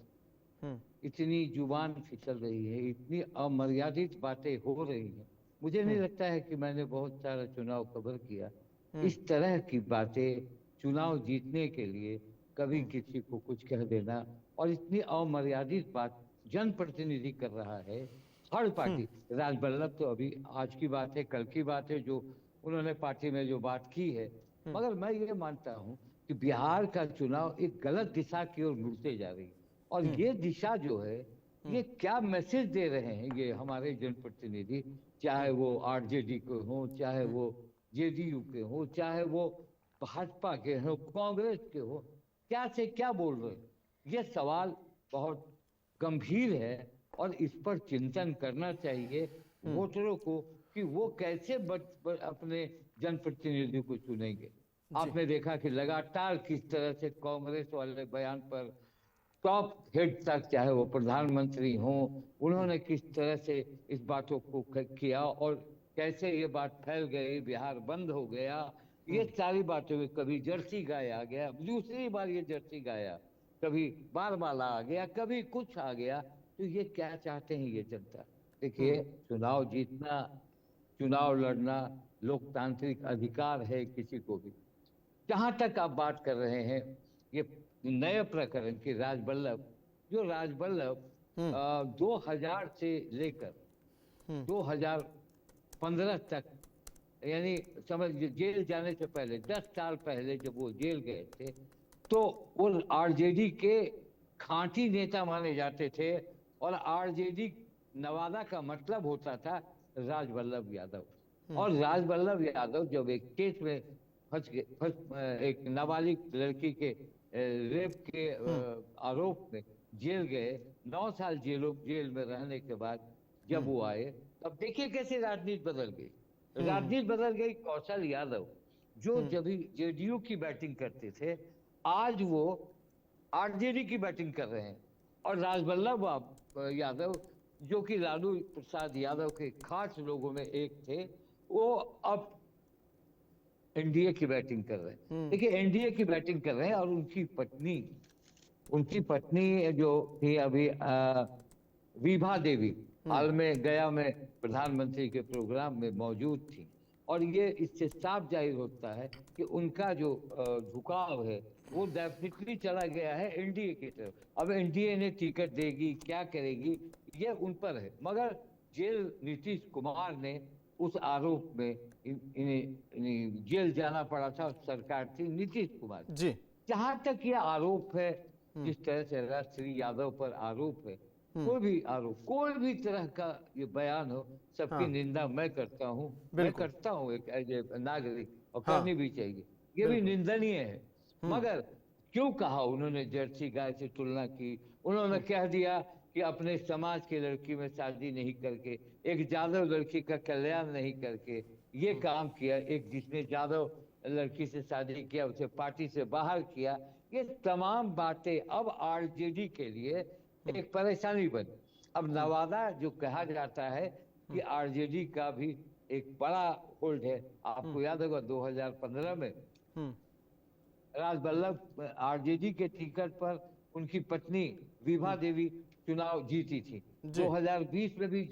इतनी जुबान फिसल रही है, इतनी अमर्यादित बातें हो रही हैं। मुझे नहीं लगता है कि मैंने बहुत सारा चुनाव कवर किया। इस तरह की बातें चुनाव जीतने के लिए कभी किसी को कुछ कह देना, और इतनी अमर्यादित बात जनप्रतिनिधि कर रहा है हर पार्टी। राजबल्लभ तो अभी आज की बात है, कल की बात है जो उन्होंने पार्टी में जो बात की है, मगर मैं ये मानता हूं कि बिहार का चुनाव एक गलत दिशा की ओर मुड़ते जा रही है। और ये दिशा जो है, ये क्या मैसेज दे रहे हैं ये हमारे जनप्रतिनिधि, चाहे वो आरजेडी के हो, चाहे वो जेडीयू के हो, चाहे वो भाजपा के हो, कांग्रेस के हो, क्या से क्या बोल रहे हैं? ये सवाल बहुत गंभीर है और इस पर चिंतन करना चाहिए वोटरों को कि वो कैसे अपने जनप्रतिनिधि को चुनेंगे। आपने देखा कि लगातार किस तरह से कांग्रेस वाले बयान पर टॉप हेड तक, चाहे वो प्रधानमंत्री हो, उन्होंने किस तरह से इस बातों को किया और कैसे ये बात फैल गई, बिहार बंद हो गया, ये सारी बातों में कभी जर्सी गाया आ गया, दूसरी बार ये जर्सी गाया, कभी बारमाला आ गया, कभी कुछ आ गया। तो ये क्या चाहते हैं ये जनता? देखिए, चुनाव जीतना, चुनाव लड़ना लोकतांत्रिक अधिकार है किसी को भी। जहां तक आप बात कर रहे हैं ये नए प्रकरण की, राजबल्लभ 2000 से लेकर 2015 तक, यानी समझ जेल जाने से पहले 10 साल पहले जब वो जेल गए थे, तो वो आरजेडी के खांटी नेता माने जाते थे, और आरजेडी नवादा का मतलब होता था राजबल्लभ यादव। और राजबल्लभ यादव जब एक केस में एक नाबालिग लड़की के रेप के आरोप में जेल गए, 9 साल जेल में रहने के बाद जब वो आए, तब देखिए कैसे राजनीति बदल गई। राजनीति बदल गई। कौशल यादव जो जब जेडीयू की बैटिंग करते थे, आज वो आरजेडी की बैटिंग कर रहे हैं। और राजवल्लभ यादव जो कि लालू प्रसाद यादव के खास लोगों में एक थे, वो अब एनडीए की बैटिंग कर रहे हैं। देखिए एनडीए की बैटिंग कर रहे हैं और उनकी पत्नी जो थी अभी विभा देवी, हाल में गया में प्रधानमंत्री के प्रोग्राम में मौजूद थी। और ये इससे साफ जाहिर होता है कि उनका जो झुकाव है वो डेफिनेटली चला गया है एनडीए की तरफ। अब एनडीए ने टिकट देगी, क्या करेगी, ये उन पर है। मगर जेल नीतीश कुमार ने उस आरोप में इन्हें जेल जाना पड़ा था। सरकार थी नीतीश कुमार जी। जहां तक ये आरोप है, जिस तरह से राष्ट्रीय यादव पर आरोप है, कोई भी तरह का ये बयान हो, सबकी निंदा मैं करता हूँ एक एज ए नागरिक, और करनी भी चाहिए। ये भी निंदनीय है। मगर क्यों कहा उन्होंने जर्सी गाय से तुलना की? उन्होंने कह दिया कि अपने समाज की लड़की में शादी नहीं करके, एक जादव लड़की का कल्याण नहीं करके ये काम किया, एक जिसने जादव लड़की से शादी किया उसे पार्टी से बाहर किया। ये तमाम बातें अब आरजेडी के लिए एक परेशानी बनी। अब नवादा जो कहा जाता है कि आरजेडी का भी एक बड़ा होल्ड है। आपको याद होगा 2015 में राजवल्लभ आरजेडी के टिकट पर उनकी पत्नी विभा देवी चुनाव जीती थी। 2020 में भी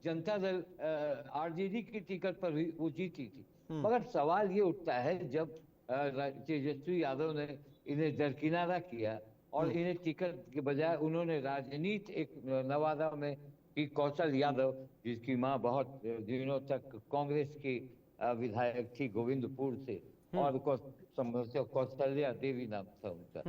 जनता दल आरजेडी की टिकट पर भी वो जीती थी। मगर सवाल ये उठता है जब तेजस्वी यादव ने इन्हें दरकिनारा किया और इन्हें टिकट के बजाय उन्होंने राजनीति एक नवादा में की कौशल यादव, जिसकी मां बहुत दिनों तक कांग्रेस की विधायक थी गोविंदपुर से, और कौशल्या देवी नाम था उनका,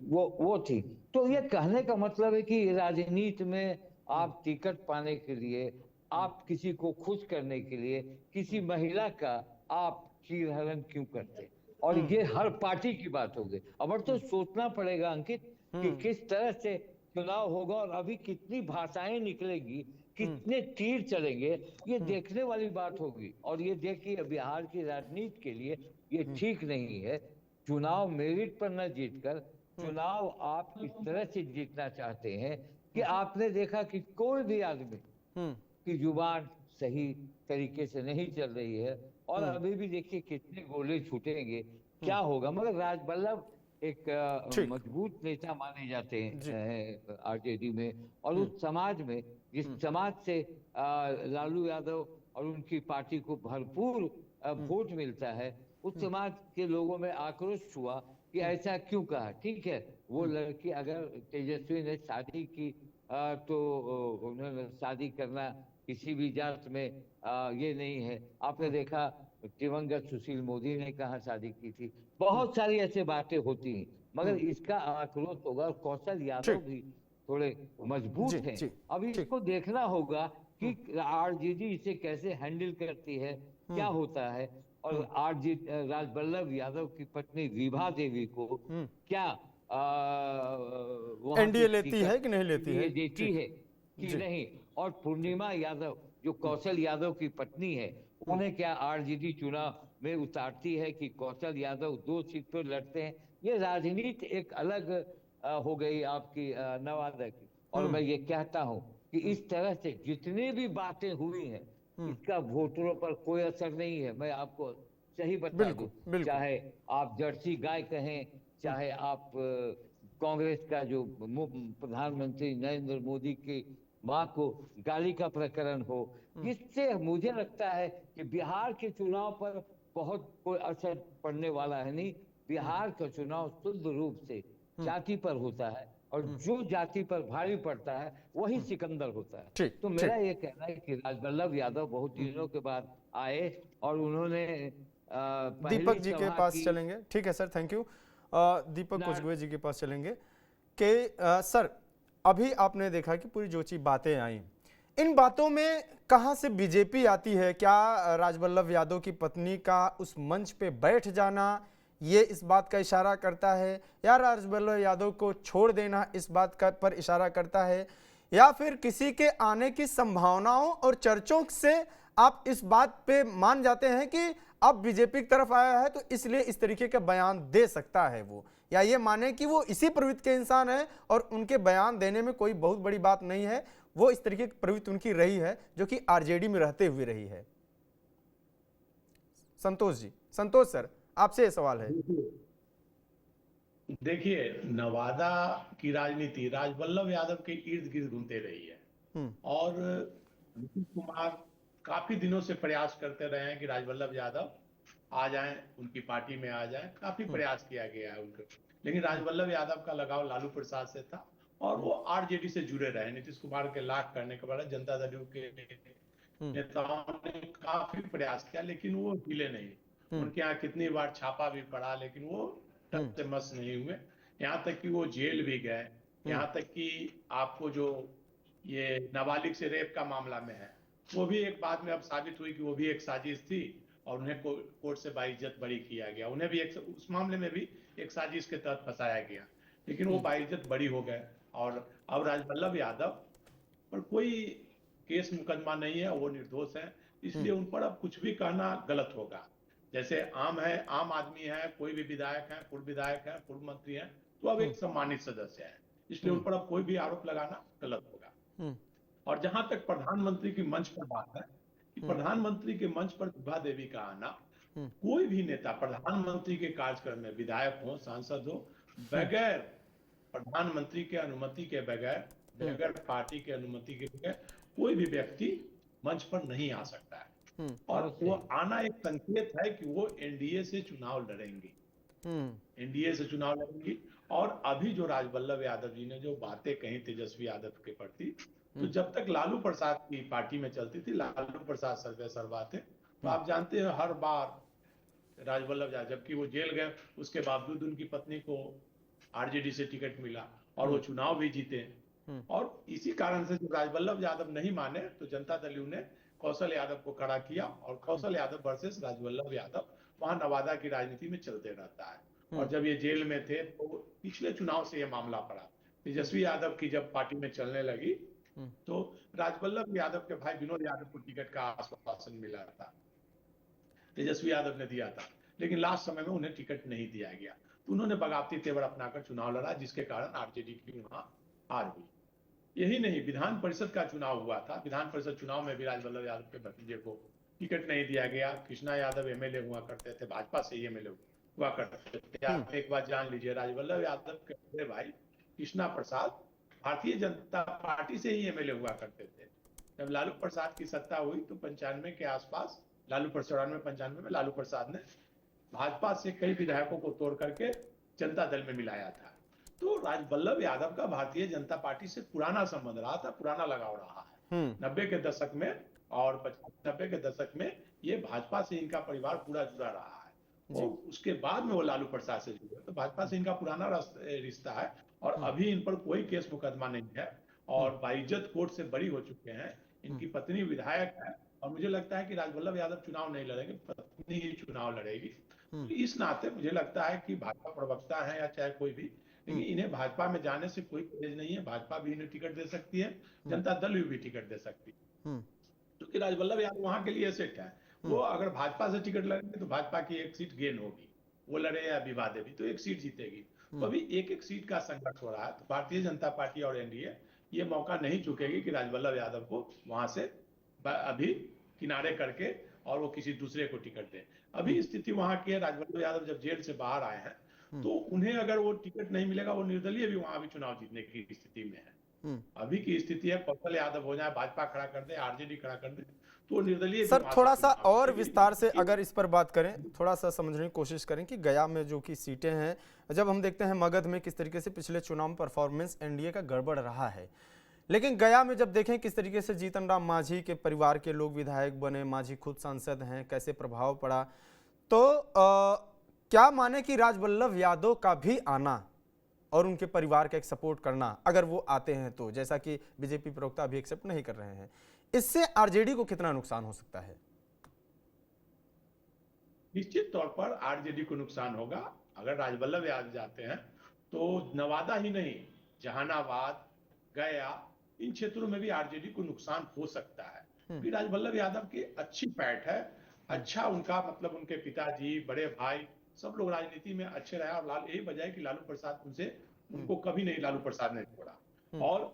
वो थी। तो ये कहने का मतलब है कि राजनीति में आप टिकट पाने के लिए, आप किसी को खुश करने के लिए किसी महिला का आप चीरहरण क्यों करते? और ये हर पार्टी की बात हो गई। अब तो सोचना पड़ेगा अंकित कि किस तरह से चुनाव होगा और अभी कितनी भाषाएं निकलेगी, कितने तीर चलेंगे, ये देखने वाली बात होगी। और ये देखिए बिहार की राजनीति के लिए ये ठीक नहीं है। चुनाव मेरिट पर न जीतकर चुनाव आप इस तरह से जीतना चाहते हैं कि आपने देखा कि कोई भी आदमी की जुबान सही तरीके से नहीं चल रही है। और अभी भी देखिए कितने गोले छूटेंगे, क्या होगा। मगर राजवल्लभ एक मजबूत नेता माने जाते हैं आरजेडी में, और उस समाज में जिस समाज से लालू यादव और उनकी पार्टी को भरपूर वोट मिलता है, उस समाज के लोगों में आक्रोश हुआ कि ऐसा क्यों कहा। ठीक है, वो लड़की अगर तेजस्वी ने शादी की तो उन्होंने शादी करना किसी भी जात में ये नहीं है। आपने देखा दिवंगत सुशील मोदी ने कहा शादी की थी। बहुत सारी ऐसी बातें होती हैं, मगर इसका आक्रोश होगा। और कौशल यादव भी थोड़े मजबूत हैं। अभी इसको देखना होगा कि आरजेडी इसे कैसे हैंडल करती है, क्या होता है। और राजवल्लभ यादव की पत्नी विभा देवी को क्या एनडीए लेती है कि नहीं लेती है, देती है कि नहीं। और पूर्णिमा यादव जो कौशल यादव की पत्नी है, उन्हें क्या आरजेडी चुनाव में उतारती है कि कौशल यादव 2 सीट पर लड़ते हैं। ये राजनीति एक अलग हो गई आपकी नवादा की। और मैं ये कहता हूँ कि इस तरह से जितनी भी बातें हुई हैं, इसका वोटरों पर कोई असर नहीं है। मैं आपको सही बता दूं, चाहे आप जर्सी गाय कहें, चाहे आप कांग्रेस का जो प्रधानमंत्री नरेंद्र मोदी की मां को गाली का प्रकरण हो, इससे मुझे लगता है कि बिहार के चुनाव पर बहुत कोई असर पड़ने वाला है नहीं। बिहार का चुनाव शुद्ध रूप से जाति पर होता है, और जो जाति पर भारी पड़ता है वही सिकंदर होता है। तो मेरा ये कहना है कि राजवल्लभ यादव बहुत दिनों के बाद आए और उन्होंने दीपक जी के पास चलेंगे। ठीक है सर, थैंक यू। दीपक कुचगुवे जी के पास चलेंगे कि सर, अभी आपने देखा कि पूरी जो चीज बातें आई, इन बातों में कहां से बीजेपी आती है? क्या राजवल्लभ यादव की पत्नी का उस मंच पे बैठ जाना ये इस बात का इशारा करता है, या राजवल्लभ यादव को छोड़ देना इस बात का पर इशारा करता है, या फिर किसी के आने की संभावनाओं और चर्चों से आप इस बात पे मान जाते हैं कि अब बीजेपी की तरफ आया है तो इसलिए इस तरीके का बयान दे सकता है वो, या ये माने कि वो इसी प्रवृत्ति के इंसान है और उनके बयान देने में कोई बहुत बड़ी बात नहीं है, वो इस तरीके की प्रवृत्ति उनकी रही है जो कि आरजेडी में रहते हुए रही है? संतोष जी, संतोष सर, आपसे ये सवाल है। देखिए, नवादा की राजनीति राजवल्लभ यादव के इर्द गिर्द घूमते रही है और नीतीश कुमार काफी दिनों से प्रयास करते रहे हैं कि राजवल्लभ यादव आ जाएं, उनकी पार्टी में आ जाएं। काफी प्रयास किया गया है उनको, लेकिन राजवल्लभ यादव का लगाव लालू प्रसाद से था और वो आरजेडी से जुड़े रहे। नीतीश कुमार के लाख करने के बाद जनता दल के नेताओं ने काफी प्रयास किया, लेकिन वो हिले नहीं। उनके यहाँ कितनी बार छापा भी पड़ा, लेकिन वो टस से मस नहीं हुए। यहाँ तक कि वो जेल भी गए। यहाँ तक कि आपको जो ये नाबालिग से रेप का मामला में है, वो भी एक बाद में अब साबित हुई कि वो भी एक साजिश थी और उन्हें कोर्ट से बाइज्जत बरी किया गया। उन्हें भी उस मामले में भी एक साजिश के तहत फंसाया गया, लेकिन वो बाइज्जत बरी हो गए। और अब राजवल्लभ यादव पर कोई केस मुकदमा नहीं है, वो निर्दोष है, इसलिए उन पर अब कुछ भी कहना गलत होगा। जैसे आम आदमी है, कोई भी विधायक है, पूर्व विधायक है, पूर्व मंत्री है, तो अब एक सम्मानित सदस्य है, इसलिए उन पर अब कोई भी आरोप लगाना गलत होगा। और जहां तक प्रधानमंत्री की मंच पर बात है कि प्रधानमंत्री के मंच पर विभा देवी का आना, कोई भी नेता प्रधानमंत्री के कार्यक्रम में, विधायक हो, सांसद हो, बगैर प्रधानमंत्री के अनुमति के बगैर पार्टी के अनुमति के बगैर कोई भी व्यक्ति मंच पर नहीं आ सकता है। और वो आना एक संकेत है कि वो एनडीए से चुनाव लड़ेंगे, एनडीए से चुनाव लड़ेंगी। और अभी जो राजवल्लभ यादव जी ने जो बातें कही तेजस्वी यादव के प्रति, तो जब तक लालू प्रसाद की पार्टी में चलती थी, लालू प्रसाद सर्वे सर्वा थे, तो आप जानते हैं हर बार राजवल्लभ यादव, जबकि वो जेल गए, उसके बावजूद उनकी पत्नी को आरजेडी से टिकट मिला और वो चुनाव भी जीते। और इसी कारण से जब राजवल्लभ यादव नहीं माने तो जनता दल ने कौशल यादव को खड़ा किया और कौशल यादव वर्सेस राजवल्लभ यादव वहां नवादा की राजनीति में चलते रहता है। और जब ये जेल में थे तो पिछले चुनाव से ये मामला पड़ा। तेजस्वी यादव की जब पार्टी में चलने लगी तो राजवल्लभ यादव के भाई विनोद यादव को टिकट का आश्वासन मिला था, तेजस्वी यादव ने दिया था, लेकिन लास्ट समय में उन्हें टिकट नहीं दिया गया। तो उन्होंने बगावती तेवर अपनाकर चुनाव लड़ा, जिसके कारण आरजेडी की वहां हार हुई। यही नहीं, विधान परिषद का चुनाव हुआ था। विधान परिषद चुनाव में भी राजवल्लभ यादव के भतीजे को टिकट नहीं दिया गया। कृष्णा यादव एमएलए हुआ करते थे, भाजपा से ही एमएलए हुआ करते थे। आप एक बात जान लीजिए, राजवल्लभ यादव के बड़े भाई कृष्णा प्रसाद भारतीय जनता पार्टी से ही एमएलए हुआ करते थे। जब लालू प्रसाद की सत्ता हुई तो 95 के आसपास, लालू प्रसाद 95 में लालू प्रसाद ने भाजपा से कई विधायकों को तोड़ करके जनता दल में मिलाया था। तो राजवल्लभ यादव का भारतीय जनता पार्टी से पुराना संबंध रहा था, पुराना लगाव रहा है। 90 के दशक में और 90 के दशक में ये भाजपा से इनका परिवार पूरा जुड़ा रहा है। और उसके बाद में वो लालू प्रसाद से जुड़े, तो भाजपा से इनका पुराना रिश्ता है। और अभी इन पर कोई केस मुकदमा नहीं है और बाइज्जत कोर्ट से बरी हो चुके हैं। इनकी पत्नी विधायक है और मुझे लगता है कि राजवल्लभ यादव चुनाव नहीं लड़ेंगे, पत्नी ही चुनाव लड़ेगी। तो इस नाते मुझे लगता है कि भाजपा प्रवक्ता है या चाहे कोई भी, लेकिन इन्हें भाजपा में जाने से कोई खेद नहीं है। भाजपा भी इन्हें टिकट दे सकती है, जनता दल भी टिकट दे सकती है, क्योंकि राजवल्लभ यादव वहां के लिए सेट है। वो अगर भाजपा से टिकट लड़ेंगे तो भाजपा की एक सीट गेन होगी, वो लड़े या विभा देवी तो एक सीट जीतेगी। तो अभी एक सीट का संघर्ष हो रहा है। तो भारतीय जनता पार्टी और एनडीए ये मौका नहीं चुकेगी कि राजवल्लभ यादव को वहां से अभी किनारे करके और वो किसी दूसरे को टिकट दे। अभी स्थिति वहां की है, राजवल्लभ यादव जब जेल से बाहर आए हैं तो उन्हें अगर वो टिकट नहीं मिलेगा, वो निर्दलीय भी वहां भी चुनाव जीतने की स्थिति में है। अभी की स्थिति है कौशल यादव हो जाए, भाजपा खड़ा कर दे, आरजेडी खड़ा कर दे, तो निर्दलीय। सर थोड़ा सा और विस्तार से अगर इस पर बात करें, थोड़ा सा समझने की कोशिश करें कि गया में जो कि सीटें हैं, जब हम देखते हैं मगध में किस तरीके से पिछले चुनाव में परफॉर्मेंस एनडीए का गड़बड़ रहा है, लेकिन गया में जब देखें किस तरीके से जीतन राम मांझी के परिवार के लोग विधायक बने, मांझी खुद सांसद हैं, कैसे प्रभाव पड़ा, तो क्या माने कि राजवल्लभ यादव का भी आना और उनके परिवार का एक सपोर्ट करना, अगर वो आते हैं तो, जैसा कि बीजेपी प्रवक्ता अभी एक्सेप्ट नहीं कर रहे हैं, इससे आरजेडी को कितना नुकसान हो सकता है? निश्चित तौर पर आरजेडी को नुकसान होगा। अगर राजवल्लभ यादव जाते हैं तो नवादा ही नहीं, जहानाबाद, गया, इन क्षेत्रों में भी आरजेडी को नुकसान हो सकता है। क्योंकि राजवल्लभ यादव की अच्छी पैठ है, अच्छा उनका मतलब उनके पिताजी, बड़े भाई सब लोग राजनीति में अच्छे रहे और यही वजह है कि लालू प्रसाद उनको कभी नहीं, लालू प्रसाद ने छोड़ा। और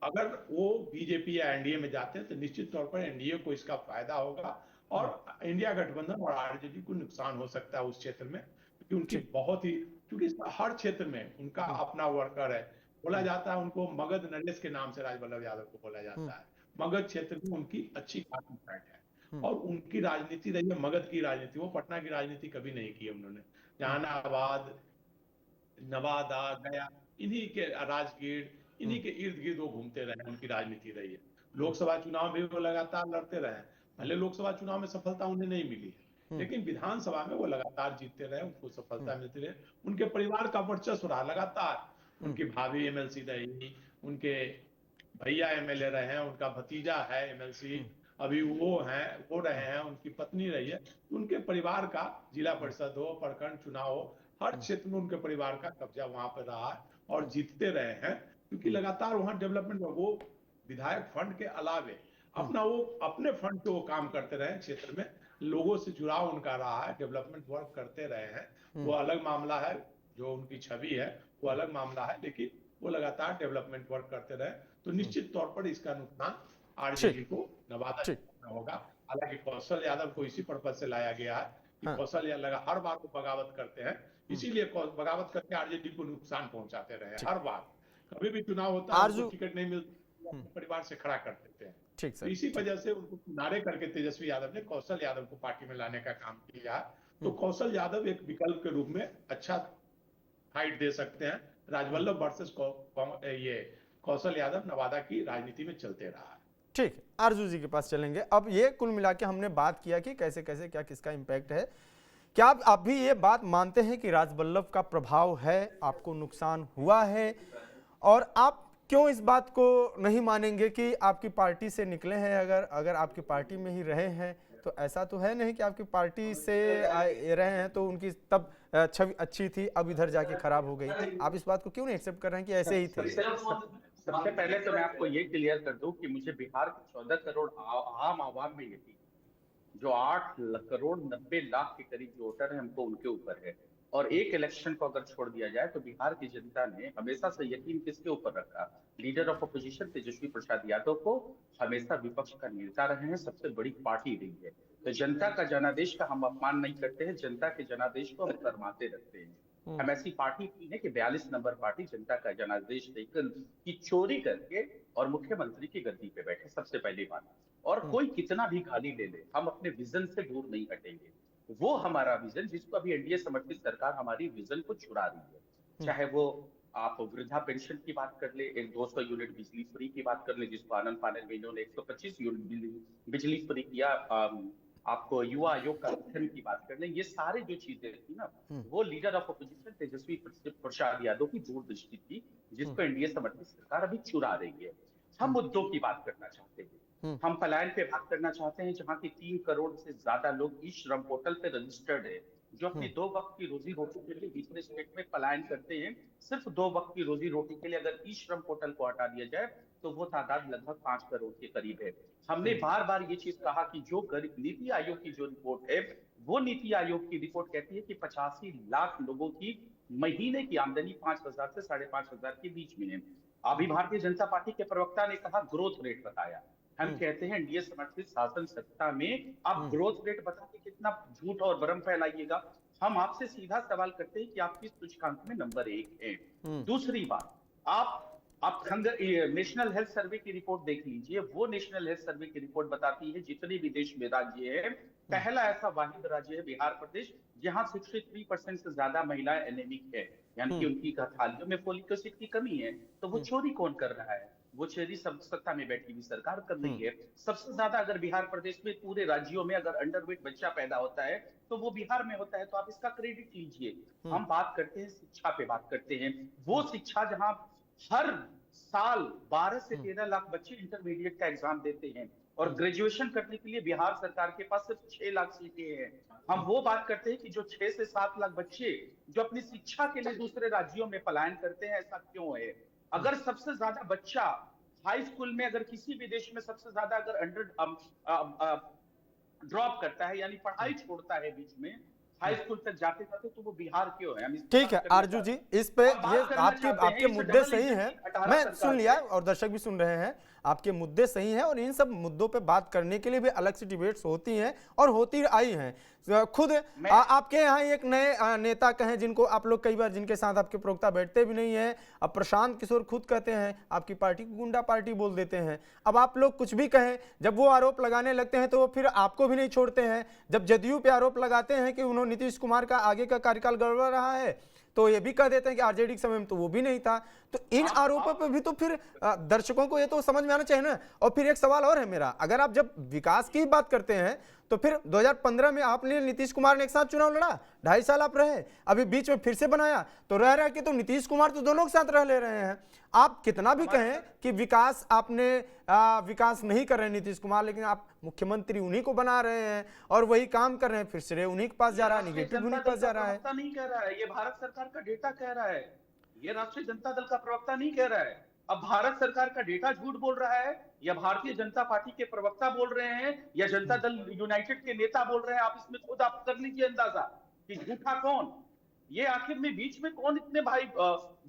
अगर वो बीजेपी या एनडीए में जाते हैं तो निश्चित तौर पर एनडीए को इसका फायदा होगा और इंडिया गठबंधन और आरजेडी को नुकसान हो सकता है उस क्षेत्र में, क्योंकि उनकी बहुत ही, क्योंकि हर क्षेत्र में उनका अपना वर्कर है। बोला जाता है उनको मगध नरेश के नाम से राजवल्लभ यादव को बोला जाता है। मगध क्षेत्र में उनकी अच्छी खासी पैठ है और उनकी राजनीति रही है मगध की राजनीति, वो पटना की राजनीति कभी नहीं की उन्होंने। जहानाबाद, नवादा, गया, इन्हीं के राजगीर, इन्हीं के इर्द गिर्द वो घूमते रहे, उनकी राजनीति रही है। लोकसभा चुनाव में वो लगातार लड़ते रहे, भले लोकसभा चुनाव में सफलता उन्हें नहीं मिली है, लेकिन विधानसभा में वो लगातार जीतते रहे, उनको सफलता मिलती रही। उनके परिवार का वर्चस्व रहा लगातार, उनकी भाभी एमएलसी रही, उनके भैया एमएलए रहे हैं, उनका भतीजा है एमएलसी, अभी वो रहे हैं, उनकी पत्नी रही है। उनके परिवार का जिला परिषद हो, प्रखंड चुनाव हो, हर क्षेत्र में उनके परिवार का कब्जा वहां पर रहा है और जीतते रहे हैं, क्योंकि लगातार वहां डेवलपमेंट, वो विधायक फंड के अलावे अपने फंड से वो काम करते रहे क्षेत्र में, लोगों से जुड़ाव उनका रहा है, डेवलपमेंट वर्क करते रहे हैं। वो अलग मामला है, जो उनकी छवि है वो अलग मामला है, लेकिन वो लगातार डेवलपमेंट वर्क करते रहे। तो निश्चित तौर पर इसका नुकसान आरजेडी को नवादा होगा। हालांकि कौशल यादव को इसी पर्पज से लाया गया है कि कौशल यादव हर बार वो बगावत करते हैं, इसीलिए बगावत करके आरजेडी को नुकसान पहुंचाते रहे। हर बार कभी भी चुनाव होता है, उनको टिकट नहीं मिलता, परिवार से खड़ा कर देते हैं। तो इसी वजह से उनको किनारे करके तेजस्वी यादव ने कौशल यादव को पार्टी में लाने का काम किया। तो कौशल यादव एक विकल्प के रूप में अच्छा फाइट दे सकते हैं। राजवल्लभ वर्सेस ये कौशल यादव नवादा की राजनीति में चलते रहा है। ठीक है, आरजू जी के पास चलेंगे। अब ये कुल मिला के हमने बात किया कि कैसे कैसे क्या किसका इम्पैक्ट है। क्या आप भी ये बात मानते हैं कि राजवल्लभ का प्रभाव है, आपको नुकसान हुआ है, और आप क्यों इस बात को नहीं मानेंगे कि आपकी पार्टी से निकले हैं? अगर आपकी पार्टी में ही रहे हैं तो ऐसा तो है नहीं कि आपकी पार्टी से रहे हैं तो उनकी तब छवि अच्छी थी, अब इधर जाके खराब हो गई। आप इस बात को क्यों नहीं एक्सेप्ट कर रहे हैं कि ऐसे ही थे? सबसे पहले तो मैं आपको ये क्लियर कर दूं कि मुझे बिहार के 14 करोड़ आम आवाम में यकीन, जो 8 करोड़ 90 लाख के करीब जो वोटर है, हमको उनके ऊपर है। और एक इलेक्शन को अगर छोड़ दिया जाए तो बिहार की जनता ने हमेशा से यकीन किसके ऊपर रखा? Leader of opposition Tejashwi Prasad Yadav को हमेशा विपक्ष का नेता रहे हैं, सबसे बड़ी पार्टी रही है। तो जनता का जनादेश का हम अपमान नहीं करते हैं, जनता के जनादेश को हम शर्माते रखते हैं। हम ऐसी पार्टी की है कि 42 नंबर पार्टी जनता का जनादेश देकर की चोरी करके और मुख्यमंत्री की गद्दी पे बैठे, सबसे पहली बात। और कोई कितना भी गाली ले ले, हम अपने विजन से दूर नहीं हटेंगे। वो हमारा विजन, जिसको अभी एनडीए समर्थित सरकार हमारी विजन को छुड़ा रही है, चाहे वो आप वृद्धा पेंशन की बात कर ले, एक 200 यूनिट बिजली फ्री की बात कर ले, जिसको आनंद पानन में इन्होंने 125 यूनिट बिजली फ्री किया, आपको युवा आयोग का गठन की बात कर ले, ये सारे जो चीजें थी ना, वो leader of opposition Tejashwi Prasad Yadav की दूरदृष्टि थी, जिसको एनडीए समर्थित सरकार अभी चुरा रही है। हम मुद्दों की बात करना चाहते हैं, हम पलायन पे बात करना चाहते हैं, जहां की 3 करोड़ से ज्यादा लोग ई श्रम पोर्टल पे रजिस्टर्ड है, जो अपनी 2 वक्त की रोजी रोटी के लिए दूसरे स्टेट में पलायन करते हैं। सिर्फ 2 वक्त की रोजी रोटी के लिए अगर ई श्रम पोर्टल को हटा दिया जाए तो वो तादाद लगभग 5 करोड़ के करीब है। हमने बार बार ये चीज कहा कि जो नीति आयोग की जो रिपोर्ट है, वो नीति आयोग की रिपोर्ट कहती है कि 85 लाख लोगों की महीने की आमदनी 5,000 से 5,500 के बीच में है। अभी भारतीय जनता पार्टी के प्रवक्ता ने कहा ग्रोथ रेट बताया। हम कहते हैं एनडीए समर्थित शासन सत्ता में आप ग्रोथ रेट बता के कितना झूठ और भ्रम फैलाइएगा। हम आपसे सीधा सवाल करते हैं कि आप किस सूचकांक में नंबर 1 है। दूसरी बात, आप नेशनल हेल्थ सर्वे की रिपोर्ट देख लीजिए। वो नेशनल हेल्थ सर्वे की रिपोर्ट बताती है जितने भी देश में राज्य है, पहला ऐसा वाहिद राज्य है बिहार प्रदेश, जहां 63% से ज्यादा महिलाएं एनेमिक है, यानी कि उनकी थालियों में फोलिक एसिड की कमी है। तो वो चोरी कौन कर रहा है? वो चेरी सत्ता में बैठी हुई सरकार कर रही है। सबसे ज्यादा अगर बिहार प्रदेश में पूरे राज्यों में अगर अंडरवेट बच्चा पैदा होता है तो वो बिहार में होता है, तो आप इसका क्रेडिट लीजिए। हम बात करते हैं शिक्षा पे, बात करते हैं वो शिक्षा जहां हर साल 12 से 13 लाख बच्चे इंटरमीडिएट का एग्जाम देते हैं और ग्रेजुएशन करने के लिए बिहार सरकार के पास सिर्फ 6 लाख सीटें हैं। हम वो बात करते हैं कि जो 6 से 7 लाख बच्चे जो अपनी शिक्षा के लिए दूसरे राज्यों में पलायन करते हैं, ऐसा क्यों है? अगर सबसे ज्यादा बच्चा हाई स्कूल में, अगर किसी भी देश में सबसे ज्यादा अगर ड्रॉप करता है यानी पढ़ाई छोड़ता है बीच में हाई स्कूल तक जाते जाते, तो वो बिहार क्यों है? ठीक है आरजू जी, इस पे ये आपके मुद्दे सही हैं, मैं सुन लिया और दर्शक भी सुन रहे हैं, आपके मुद्दे सही हैं और इन सब मुद्दों पे बात करने के लिए भी अलग से डिबेट्स होती हैं और होती आई हैं। खुद आपके यहाँ एक नए नेता कहें जिनको आप लोग कई बार, जिनके साथ आपके प्रवक्ता बैठते भी नहीं है, अब प्रशांत किशोर खुद कहते हैं आपकी पार्टी को गुंडा पार्टी बोल देते हैं। अब आप लोग कुछ भी कहें, जब वो आरोप लगाने लगते हैं तो वो फिर आपको भी नहीं छोड़ते हैं। जब जदयू पे आरोप लगाते हैं कि उन्होंने नीतीश कुमार का आगे का कार्यकाल गड़बड़ रहा है तो ये भी कह देते हैं कि आरजेडी के समय में तो वो भी नहीं था। तो इन आरोपों पर भी तो फिर दर्शकों को ये तो समझ में आना चाहिए ना। और फिर एक सवाल और है मेरा, अगर आप जब विकास की बात करते हैं तो फिर 2015 में आपने नीतीश कुमार ने एक साथ चुनाव लड़ा, 2.5 साल आप रहे, अभी बीच में फिर से बनाया, तो रह रहा कि तो नीतीश कुमार तो दोनों के साथ रह ले रहे हैं। आप कितना भी कहें कि विकास आपने विकास नहीं कर रहे हैं नीतीश कुमार, लेकिन आप मुख्यमंत्री उन्हीं को बना रहे हैं और वही काम कर रहे हैं, फिर श्रेय उन्हीं के पास जा रहा है, निगेटिव उन्हीं के पास जा रहा है। नहीं कह रहा है, ये भारत सरकार का डेटा कह रहा है, ये राष्ट्रीय जनता दल का प्रवक्ता नहीं कह रहा है। अब भारत सरकार का डेटा झूठ बोल रहा है या भारतीय जनता पार्टी के प्रवक्ता बोल रहे हैं या जनता दल यूनाइटेड के नेता बोल रहे हैं, आप इसमें खुद आप कर लीजिए अंदाजा कि झूठा कौन, ये आखिर में बीच में कौन इतने भाई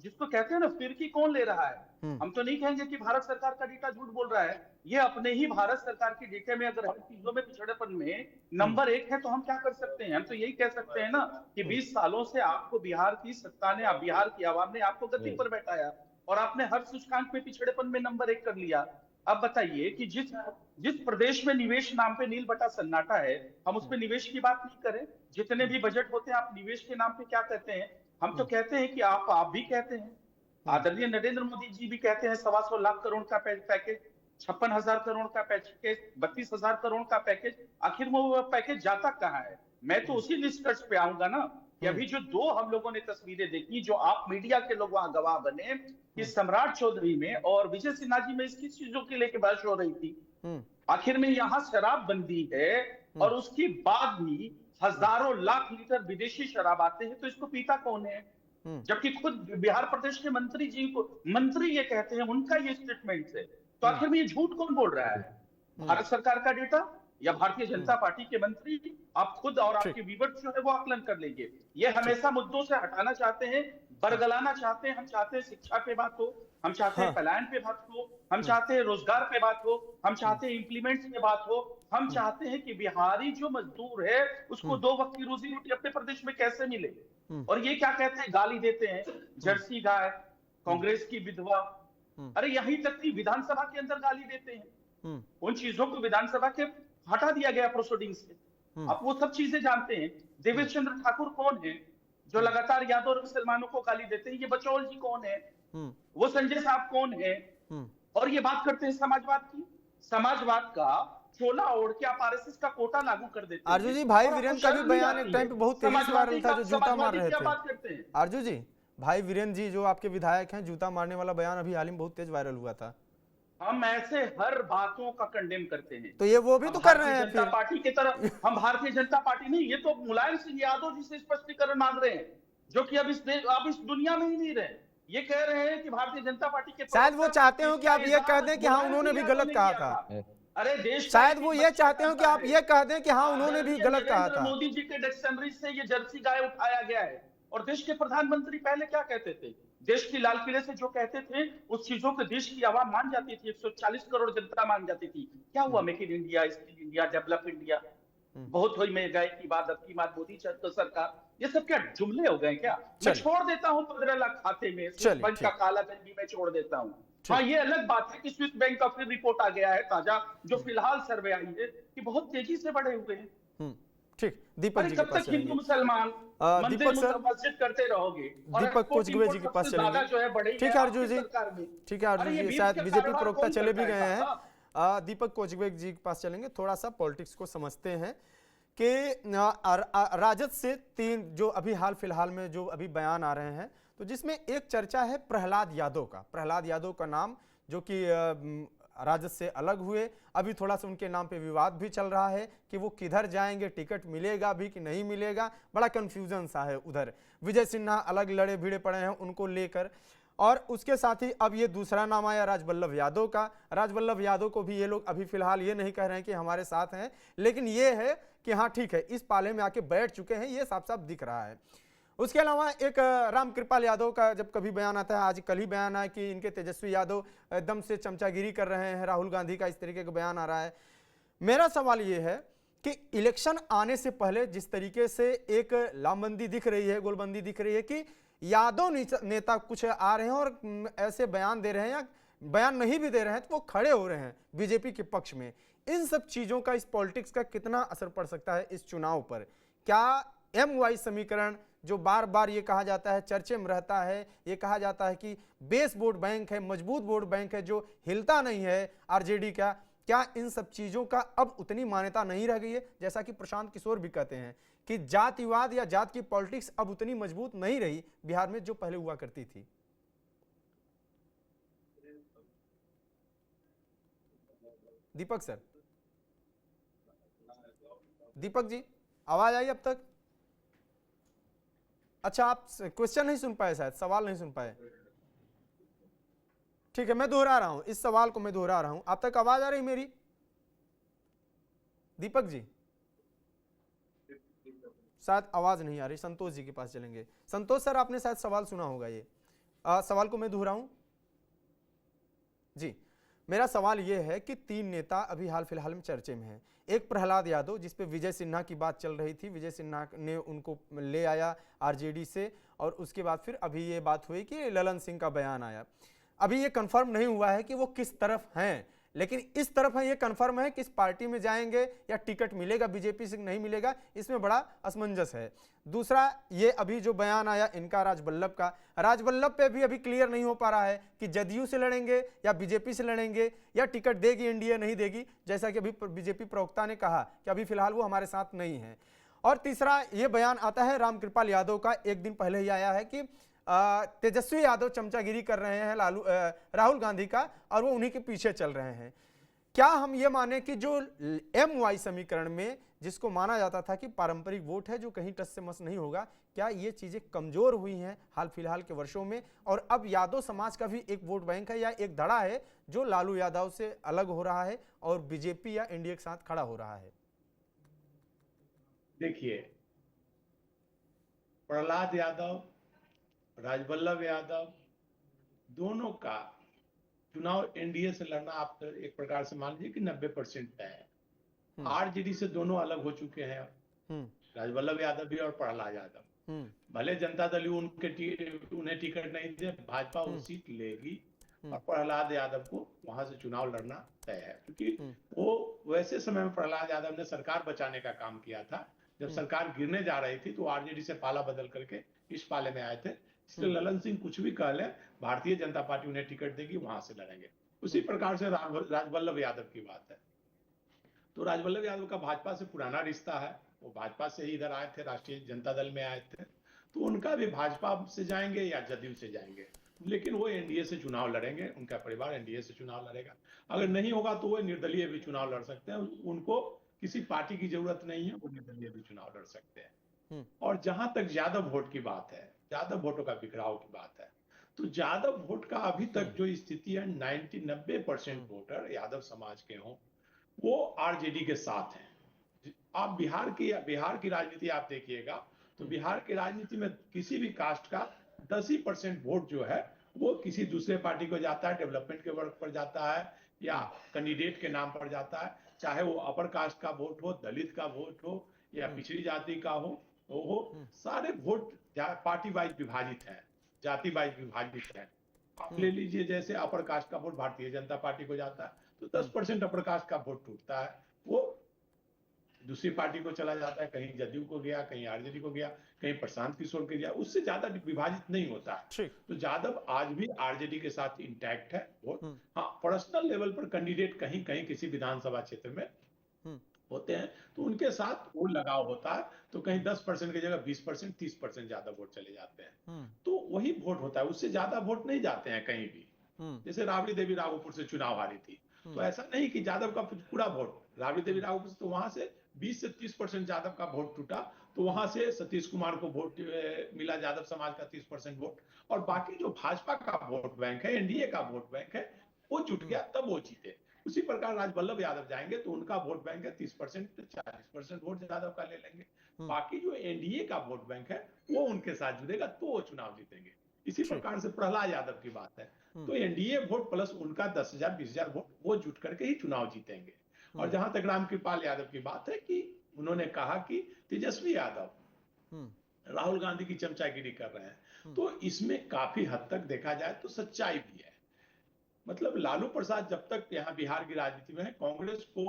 जिसको कहते हैं ना फिरकी कौन ले रहा है। हम तो नहीं कहेंगे कि भारत सरकार का डेटा झूठ बोल रहा है, ये अपने ही भारत सरकार के डेटे में अगर हर चीजों में पिछड़ेपन में नंबर 1 है तो हम क्या कर सकते हैं? हम तो यही कह सकते हैं ना कि 20 सालों से आपको बिहार की सत्ता ने, बिहार की आवाम ने आपको गद्दी पर बैठाया और आपने हर सूचकांक में पिछड़ेपन में नंबर 1 कर लिया। अब बताइए कि जिस प्रदेश में निवेश नाम पे नील बटा सन्नाटा है, हम उस पे निवेश की बात नहीं करें। जितने भी बजट होते हैं आप निवेश के नाम पे क्या कहते हैं? हम तो कहते हैं कि आप भी कहते हैं, आदरणीय नरेंद्र मोदी जी भी कहते हैं 125 लाख करोड़ का पैकेज, 56,000 करोड़ का पैकेज, 32,000 करोड़ का पैकेज, आखिर वो पैकेज जाता कहाँ है? मैं तो उसी निष्कर्ष पे आऊंगा ना कि अभी जो 2 हम लोगों ने तस्वीरें देखी, जो आप मीडिया के लोग वहां गवाह बने कि सम्राट चौधरी में और विजय सिन्हा जी में इसकी चीजों की लेके बहस हो रही थी। आखिर में यहाँ शराबबंदी है और उसके बाद भी हजारों लाख लीटर विदेशी शराब आते हैं, तो इसको पीता कौन है? जबकि खुद बिहार प्रदेश के मंत्री जी को मंत्री ये कहते हैं, उनका ये स्टेटमेंट है, तो आखिर में ये झूठ कौन बोल रहा है? भारत सरकार का डेटा या भारतीय जनता पार्टी के मंत्री? आप खुद और आपके व्यूअर्स जो है वो आकलन कर लेंगे। ये हमेशा मुद्दों से हटाना चाहते हैं, बरगलाना चाहते हैं। हम चाहते हैं शिक्षा पे बात हो, हम चाहते हैं पलायन पे बात हो, हम चाहते हैं रोजगार पे बात हो, हम चाहते हैं इंप्लीमेंट्स पे बात हो, हम चाहते हैं कि बिहारी जो मजदूर है उसको 2 वक्त की रोजी रोटी अपने प्रदेश में कैसे मिले। और ये क्या कहते हैं, गाली देते हैं जर्सी गाय, कांग्रेस की विधवा, अरे यहीं तक कि विधानसभा के अंदर गाली देते हैं। उन चीजों को विधानसभा के हटा दिया गया प्रोसीडिंग से। आप वो सब चीजें जानते हैं। देवेश चंद्र ठाकुर कौन है जो लगातार यादव और मुसलमानों को गाली देते हैं? ये बचौल जी कौन है? वो संजय साहब कौन है? और ये बात करते हैं समाजवाद की, समाजवाद का चोला ओढ़ के आप आरएसएस का कोटा लागू कर देते हैं। आरजू जी, भाई वीरेंद्र का भी बयान एक टाइम पे बहुत तेजी से वायरल था, जो जूता मार रहे थे। आरजू जी, भाई वीरेंद्र जी जो आपके विधायक हैं, जूता मारने वाला बयान अभी हाल ही में बहुत तेज वायरल हुआ था। हम ऐसे हर बातों का कंडेम करते हैं, तो ये वो भी तो कर रहे हैं जनता पार्टी की तरफ। हम भारतीय जनता पार्टी नहीं, ये तो मुलायम सिंह यादव जी से स्पष्टीकरण मांग रहे हैं, जो कि अब इस दुनिया में ही नहीं रहे। ये कह रहे हैं कि भारतीय जनता पार्टी के, शायद वो चाहते हो कि आप ये कह दें कि हाँ उन्होंने भी गलत कहा था। अरे देश, शायद वो ये चाहते हो कि आप ये कह दें कि हाँ उन्होंने भी गलत कहा था। मोदी जी के डिक्शनरी से ये जर्सी गाय उठाया गया है। और देश के प्रधानमंत्री पहले क्या कहते थे? देश की लाल किले से जो कहते थे उस चीजों को देश की आवाम मान जाती थी, 140 करोड़ जनता मान जाती थी। क्या हुआ? Make in India, skill India, develop India, बहुत हुई महंगाई की बात, अब की बात मोदी सरकार, ये सब क्या जुमले हो गए क्या? मैं छोड़ देता हूँ 15 लाख खाते में, स्विस बैंक का काला धन भी मैं छोड़ देता हूँ। हाँ, ये अलग बात है कि स्विस बैंक का फिर रिपोर्ट आ गया है ताजा, जो फिलहाल सर्वे आई है कि बहुत तेजी से बढ़े हुए हैं। ठीक, दीपक अरे जी के कब पास तक हिंदू चलेंगे। मुसलमान मंदिर दीपक सर, मस्जिद करते रहोगे? और दीपक आपको कोचगवे जी import के पास सबसे ज्यादा चलेंगे। जो है बढ़ी ठीक है है अर्जुन आपकी जी, सरकार में। ठीक है अर्जुन अरे ये जी, बीफ शायद का बीजेपी कारोबार प्रवक्ता कौन चले भी करता गए है हैं। साहब? दीपक कोचगवे जी के पास चलेंगे, थोड़ा सा पॉलिटिक्स को समझते हैं कि राजद से 3 जो अभी हाल फिलहाल में जो अभी बयान आ रहे हैं, तो जिसमें एक चर्चा है प्रहलाद यादव का। प्रहलाद यादव का नाम जो कि राजद से अलग हुए, अभी थोड़ा सा उनके नाम पे विवाद भी चल रहा है कि वो किधर जाएंगे, टिकट मिलेगा भी कि नहीं मिलेगा, बड़ा कंफ्यूजन सा है उधर। विजय सिन्हा अलग लड़े भिड़े पड़े हैं उनको लेकर, और उसके साथ ही अब ये दूसरा नाम आया राजवल्लभ यादव का। राजवल्लभ यादव को भी ये लोग अभी फिलहाल ये नहीं कह रहे हैं कि हमारे साथ हैं, लेकिन ये है कि हाँ ठीक है, इस पाले में आके बैठ चुके हैं, ये साफ साफ दिख रहा है। उसके अलावा एक रामकृपाल यादव का जब कभी बयान आता है, आज कल ही बयान आया कि इनके तेजस्वी यादव एकदम से चमचागिरी कर रहे हैं, राहुल गांधी का इस तरीके का बयान आ रहा है। मेरा सवाल ये है कि इलेक्शन आने से पहले जिस तरीके से एक लामबंदी दिख रही है, गोलबंदी दिख रही है कि यादव नेता कुछ आ रहे हैं और ऐसे बयान दे रहे हैं या बयान नहीं भी दे रहे हैं तो वो खड़े हो रहे हैं बीजेपी के पक्ष में, इन सब चीजों का, इस पॉलिटिक्स का कितना असर पड़ सकता है इस चुनाव पर? क्या MY समीकरण जो बार बार ये कहा जाता है, चर्चे में रहता है, ये कहा जाता है कि बेस वोट बैंक है, मजबूत वोट बैंक है जो हिलता नहीं है आरजेडी का, क्या इन सब चीजों का अब उतनी मान्यता नहीं रह गई है? जैसा कि प्रशांत किशोर भी कहते हैं कि जातिवाद या जात की पॉलिटिक्स अब उतनी मजबूत नहीं रही बिहार में जो पहले हुआ करती थी। दीपक सर, दीपक जी आवाज आई अब तक? अच्छा, आप क्वेश्चन नहीं सुन पाए, शायद सवाल नहीं सुन पाए। ठीक है, मैं दोहरा रहा हूं, इस सवाल को मैं दोहरा रहा हूं। आप तक आवाज आ रही मेरी दीपक जी? शायद आवाज नहीं आ रही। संतोष जी के पास चलेंगे। संतोष सर, आपने शायद सवाल सुना होगा, ये सवाल को मैं दोहराऊं जी। मेरा सवाल यह है कि 3 नेता अभी हाल फिलहाल में चर्चे में हैं। एक प्रहलाद यादव, जिस पे विजय सिन्हा की बात चल रही थी, विजय सिन्हा ने उनको ले आया आरजेडी से, और उसके बाद फिर अभी ये बात हुई कि ललन सिंह का बयान आया। अभी ये कंफर्म नहीं हुआ है कि वो किस तरफ हैं, लेकिन इस तरफ है, ये कंफर्म है कि इस पार्टी में जाएंगे या टिकट मिलेगा बीजेपी से नहीं मिलेगा, इसमें बड़ा असमंजस है। दूसरा, ये अभी जो बयान आया इनका राजवल्लभ का, राजवल्लभ पे भी अभी क्लियर नहीं हो पा रहा है कि जदयू से लड़ेंगे या बीजेपी से लड़ेंगे या टिकट देगी एनडीए नहीं देगी, जैसा कि अभी बीजेपी प्रवक्ता ने कहा कि अभी फिलहाल वो हमारे साथ नहीं है। और तीसरा ये बयान आता है रामकृपाल यादव का, एक दिन पहले ही आया है कि तेजस्वी यादव चमचागिरी कर रहे हैं राहुल गांधी का और वो उन्हीं के पीछे चल रहे हैं। क्या हम ये माने कि जो MY समीकरण में जिसको माना जाता था कि पारंपरिक वोट है जो कहीं टस से मस नहीं होगा, क्या ये चीजें कमजोर हुई हैं हाल फिलहाल के वर्षों में, और अब यादव समाज का भी एक वोट बैंक है या एक धड़ा है जो लालू यादव से अलग हो रहा है और बीजेपी या एनडीए के साथ खड़ा हो रहा है? देखिए, प्रहलाद यादव, राजवल्लभ यादव, दोनों का चुनाव एनडीए से लड़ना आप एक प्रकार से मान लीजिए कि 90% तय है। आरजेडी से दोनों अलग हो चुके हैं, राजवल्लभ यादव भी और प्रहलाद यादव। भले जनता दल उन्हें टिकट नहीं दे, भाजपा वो सीट लेगी और प्रहलाद यादव को वहां से चुनाव लड़ना तय है, क्योंकि वो वैसे समय में प्रहलाद यादव ने सरकार बचाने का काम किया था। जब सरकार गिरने जा रही थी तो आरजेडी से पाला बदल करके इस पाले में आए थे। इसलिए ललन सिंह कुछ भी कह ले, भारतीय जनता पार्टी उन्हें टिकट देगी, वहां से लड़ेंगे। उसी प्रकार से राजवल्लभ यादव की बात है। तो राजवल्लभ यादव का भाजपा से पुराना रिश्ता है, वो भाजपा से ही इधर आए थे, राष्ट्रीय जनता दल में आए थे, तो उनका भी भाजपा से जाएंगे या जदयू से जाएंगे, लेकिन वो एनडीए से चुनाव लड़ेंगे, उनका परिवार एनडीए से चुनाव लड़ेगा। अगर नहीं होगा तो वो निर्दलीय भी चुनाव लड़ सकते हैं, उनको किसी पार्टी की जरूरत नहीं है, वो निर्दलीय भी चुनाव लड़ सकते हैं। और जहां तक यादव वोट की बात है, यादव वोटों का बिखराव की बात है, तो यादव वोट का अभी तक जो स्थिति है, 90% वोटर यादव समाज के हों, वो आरजेडी के साथ हैं। आप बिहार की राजनीति आप देखिएगा तो बिहार की राजनीति में किसी भी कास्ट का 10% वोट जो है वो किसी दूसरे पार्टी को जाता है, डेवलपमेंट के वर्क पर जाता है या कैंडिडेट के नाम पर जाता है, चाहे वो अपर कास्ट का वोट हो, दलित का वोट हो या पिछड़ी जाति का हो, सारे वोट पार्टी वाइज विभाजित है, जाति वाइज विभाजित है। आप ले लीजिए, जैसे अपर कास्ट का वोट भारतीय जनता पार्टी को जाता है तो 10% अपर कास्ट का वोट टूटता है, वो दूसरी पार्टी को चला जाता है, कहीं जदयू को गया, कहीं आरजेडी को गया, कहीं प्रशांत किशोर के गया, उससे ज्यादा विभाजित नहीं होता है। तो यादव आज भी आरजेडी के साथ इंटैक्ट है वोट। हाँ, पर्सनल लेवल पर कैंडिडेट कहीं कहीं किसी विधानसभा क्षेत्र में होते हैं तो उनके साथ वो लगाव होता है, तो कहीं 10% की जगह 20%, 30% ज्यादा वोट चले जाते हैं। तो वही वोट होता है, उससे ज्यादा वोट नहीं जाते हैं कहीं भी। जैसे राबड़ी देवी राघोपुर से चुनाव हारी थी, तो ऐसा नहीं कि यादव का पूरा वोट, राबड़ी देवी राघोपुर से तो वहां से 20 से 30% यादव का वोट टूटा, तो वहां से सतीश कुमार को वोट मिला, यादव समाज का 30% वोट, और बाकी जो भाजपा का वोट बैंक है, एनडीए का वोट बैंक है, वो जुट गया, तब वो जीते। उसी प्रकार राजवल्लभ यादव जाएंगे तो उनका वोट बैंक है 30%, 40% वोट यादव का ले लेंगे। बाकी जो एनडीए का वोट बैंक है वो उनके साथ जुड़ेगा तो वो चुनाव जीतेंगे। इसी प्रकार से प्रहलाद यादव की बात है, तो एनडीए वोट प्लस उनका 10,000 20,000 वोट वो जुट करके ही चुनाव जीतेंगे। और जहां तक रामकृपाल यादव की बात है कि उन्होंने कहा कि तेजस्वी यादव राहुल गांधी की चमचागिरी कर रहे हैं, तो इसमें काफी हद तक देखा जाए तो सच्चाई भी है। मतलब लालू प्रसाद जब तक यहाँ बिहार की राजनीति में है, कांग्रेस को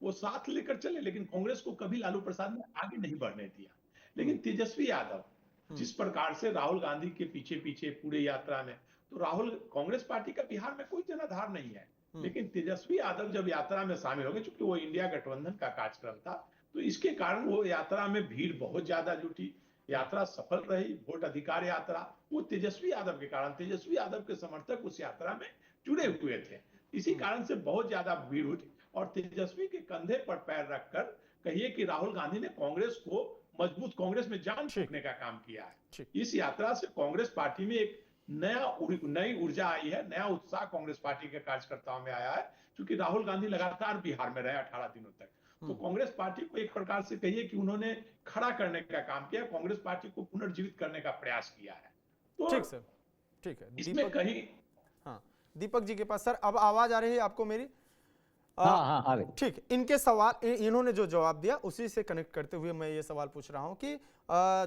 वो साथ लेकर चले, लेकिन कांग्रेस को कभी लालू प्रसाद ने आगे नहीं बढ़ने दिया। लेकिन तेजस्वी यादव जिस प्रकार से राहुल गांधी के पीछे पीछे पूरे यात्रा में, तो राहुल कांग्रेस पार्टी का बिहार में कोई जनाधार नहीं है, लेकिन तेजस्वी यादव जब यात्रा में शामिल हो गए, चूंकि वो इंडिया गठबंधन का कार्यक्रम था, तो इसके कारण वो यात्रा में भीड़ बहुत ज्यादा जुटी, यात्रा सफल रही, वोट अधिकार यात्रा, वो तेजस्वी यादव के कारण, तेजस्वी यादव के समर्थक उस यात्रा में जुड़े हुए थे, इसी कारण से बहुत ज्यादा भीड़ उठी। और तेजस्वी के कंधे पर पैर रखकर कहिए कि राहुल गांधी ने कांग्रेस को मजबूत, कांग्रेस में जान फूंकने का काम किया है। इस यात्रा से कांग्रेस पार्टी में एक नई ऊर्जा आई है, नया उत्साह कांग्रेस पार्टी के कार्यकर्ताओं में आया है, क्योंकि राहुल गांधी लगातार बिहार में रहे 18 दिनों तक। तो कांग्रेस पार्टी को एक प्रकार से कहिए कि उन्होंने खड़ा करने का काम किया, कांग्रेस पार्टी को पुनर्जीवित करने का प्रयास किया है। तो ठीक सर, ठीक है, इसमें कहीं दीपक जी के पास सर अब आवाज आ रही है आपको मेरी? हाँ, ठीक, इनके सवाल, इन्होंने जो जवाब दिया उसी से कनेक्ट करते हुए मैं ये सवाल पूछ रहा हूं कि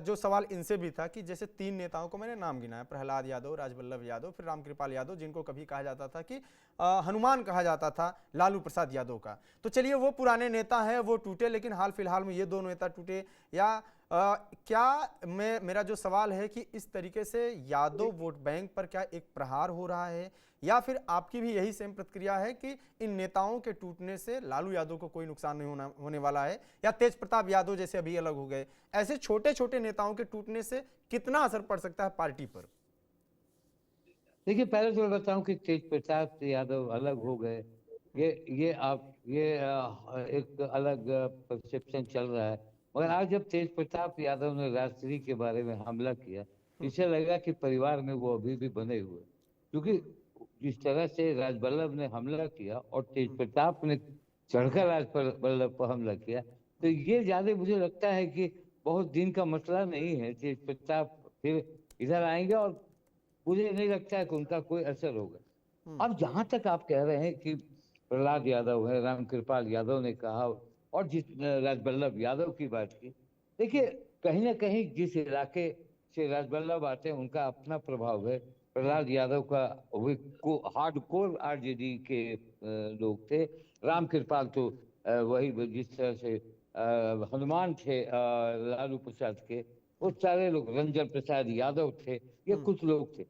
जो सवाल इनसे भी था कि जैसे 3 नेताओं को मैंने नाम गिनाया, प्रहलाद यादव, राजवल्लभ यादव, फिर रामकृपाल यादव, जिनको कभी कहा जाता था कि हनुमान कहा जाता था लालू प्रसाद यादव का। तो चलिए वो पुराने नेता हैं, वो टूटे, लेकिन हाल फिलहाल में ये दोनों नेता टूटे, या क्या मेरा जो सवाल है कि इस तरीके से यादव वोट बैंक पर क्या एक प्रहार हो रहा है, या फिर आपकी भी यही सेम प्रतिक्रिया है कि इन नेताओं के टूटने से लालू यादव को कोई नुकसान नहीं होने वाला है, या तेज प्रताप यादव जैसे अभी अलग हो गए, ऐसे छोटे छोटे नेताओं के टूटने से कितना असर पड़ सकता है पार्टी पर? देखिए, पहले तो मैं बताऊं कि तेज प्रताप यादव अलग हो गए, ये एक अलग परसेप्शन चल रहा है। मगर आज जब तेज प्रताप यादव ने राजश्री के बारे में हमला किया, इसे लगा कि परिवार में वो अभी भी बने हुए, क्योंकि जिस तरह से राजवल्लभ ने हमला किया और तेज प्रताप ने चढ़कर राजवल्लभ पर हमला किया, तो ये ज्यादा मुझे लगता है कि बहुत दिन का मसला नहीं है। तेज प्रताप फिर इधर आएंगे और मुझे नहीं लगता है कि उनका कोई असर होगा। अब जहां तक आप कह रहे हैं कि प्रहलाद यादव है, रामकृपाल यादव ने कहा, और जिस राजवल्लभ यादव की बात की, देखिए कहीं ना कहीं जिस इलाके से राजवल्लभ आते हैं उनका अपना प्रभाव है। प्रहलाद यादव का हार्डकोर आरजेडी के लोग थे, रामकृपाल तो वही जिस तरह से हनुमान थे लालू प्रसाद के, वो सारे लोग, रंजन प्रसाद यादव थे, ये कुछ लोग थे।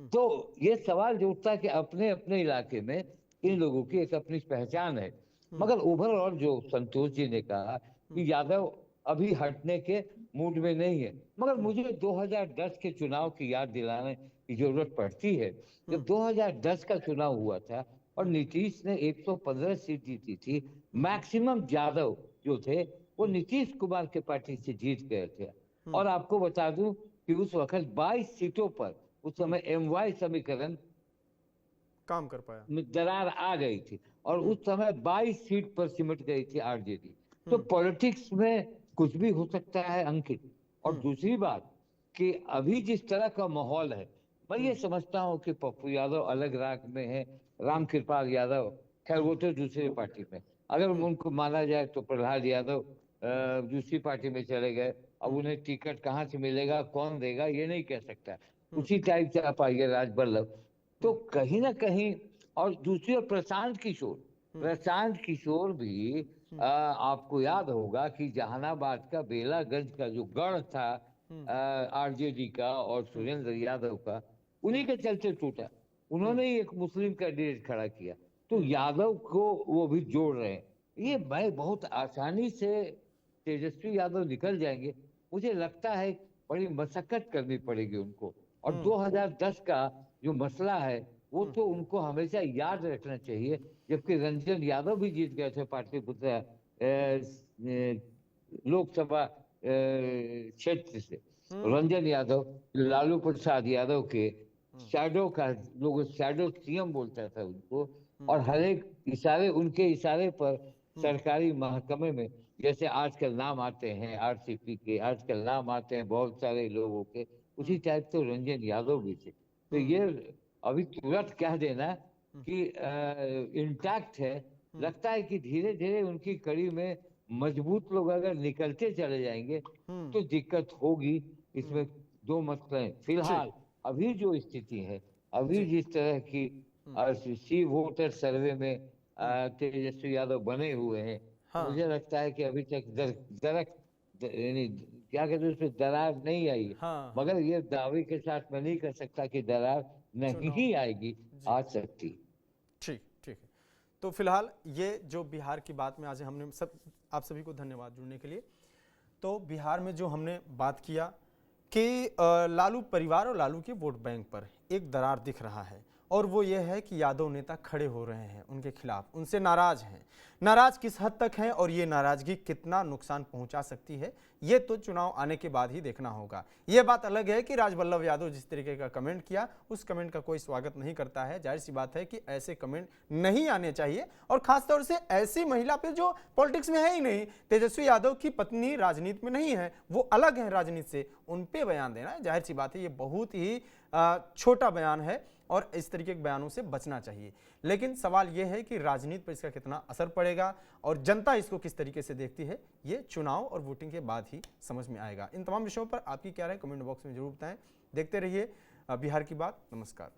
तो ये सवाल जो उठता है कि अपने अपने इलाके में इन लोगों की एक अपनी पहचान है। मगर ओवरऑल जो संतोष जी ने कहा कि यादव अभी हटने के मूड में नहीं है, मगर मुझे 2010 के चुनाव की याद दिलाने की जरूरत पड़ती है। जब 2010 का चुनाव हुआ था और नीतीश ने 115 सीट जीती थी, मैक्सिमम यादव जो थे वो नीतीश कुमार के पार्टी से जीत गए थे। और आपको बता दूं कि उस वक्त 22 सीटों पर उस समय MY समीकरण काम कर पाया, दरार आ गई थी, और उस समय 22 सीट पर सिमट गई थी आरजेडी। तो पॉलिटिक्स में कुछ भी हो सकता है अंकित। और दूसरी बात कि अभी जिस तरह का माहौल है, मैं ये समझता हूँ कि पप्पू यादव अलग राग में है, रामकृपाल यादव खैर वो तो दूसरी पार्टी में, अगर उनको माना जाए तो प्रहलाद यादव दूसरी पार्टी में चले गए। अब उन्हें टिकट कहाँ से मिलेगा, कौन देगा, ये नहीं कह सकता। उसी टाइप से आप आइए राजवल्लभ, तो कहीं ना कहीं। और दूसरी ओर प्रशांत किशोर भी आपको याद होगा कि जहानाबाद का बेलागंज का जो गढ़ था आरजेडी का और सुरेंद्र यादव का, उन्हीं के चलते टूटा। उन्होंने ही एक मुस्लिम कैंडिडेट खड़ा किया, तो यादव को वो भी जोड़ रहे हैं। ये मैं बहुत आसानी से तेजस्वी यादव निकल जाएंगे, मुझे लगता है बड़ी मशक्कत करनी पड़ेगी उनको। और 2010 का जो मसला है वो तो उनको हमेशा याद रखना चाहिए, जबकि रंजन यादव भी जीत गए थे पाटलिपुत्र लोकसभा क्षेत्र से। रंजन यादव लालू प्रसाद यादव के शैडो का, लोग शैडो सीएम बोलता था उनको, और हर एक इशारे, उनके इशारे पर सरकारी महकमे में जैसे आजकल नाम आते हैं आरसीपी के, आजकल नाम आते हैं बहुत सारे लोगों के, उसी टाइप तो रंजन यादव भी थे। तो ये अभी तुरंत कह देना कि इंटैक्ट है, लगता है कि धीरे धीरे उनकी कड़ी में मजबूत लोग अगर निकलते चले जाएंगे तो दिक्कत होगी, इसमें दो मसले। फिलहाल अभी जो स्थिति है, अभी जिस तरह की सी वोटर सर्वे में तेजस्वी यादव बने हुए हैं, मुझे लगता है कि अभी तक क्या कहते हैं उसमें दरार नहीं आई। मगर ये दावे के साथ मैं नहीं कर सकता कि दरार नहीं आएगी, आ सकती। ठीक है। तो फिलहाल ये जो बिहार की बात में आज हमने आप सभी को धन्यवाद जुड़ने के लिए। तो बिहार में जो हमने बात किया कि लालू परिवार और लालू के वोट बैंक पर एक दरार दिख रहा है, और वो ये है कि यादव नेता खड़े हो रहे हैं उनके खिलाफ, उनसे नाराज हैं। नाराज किस हद तक हैं और ये नाराजगी कितना नुकसान पहुंचा सकती है, ये तो चुनाव आने के बाद ही देखना होगा। ये बात अलग है कि राजवल्लभ यादव जिस तरीके का कमेंट किया, उस कमेंट का कोई स्वागत नहीं करता है। जाहिर सी बात है कि ऐसे कमेंट नहीं आने चाहिए, और खासतौर से ऐसी महिला पे जो पॉलिटिक्स में है ही नहीं। तेजस्वी यादव की पत्नी राजनीति में नहीं है, वो अलग है राजनीति से, उन पे बयान देना, जाहिर सी बात है ये बहुत ही छोटा बयान है और इस तरीके के बयानों से बचना चाहिए। लेकिन सवाल यह है कि राजनीति पर इसका कितना असर पड़ेगा और जनता इसको किस तरीके से देखती है, ये चुनाव और वोटिंग के बाद ही समझ में आएगा। इन तमाम विषयों पर आपकी क्या राय कमेंट बॉक्स में जरूर बताएं। देखते रहिए बिहार की बात। नमस्कार।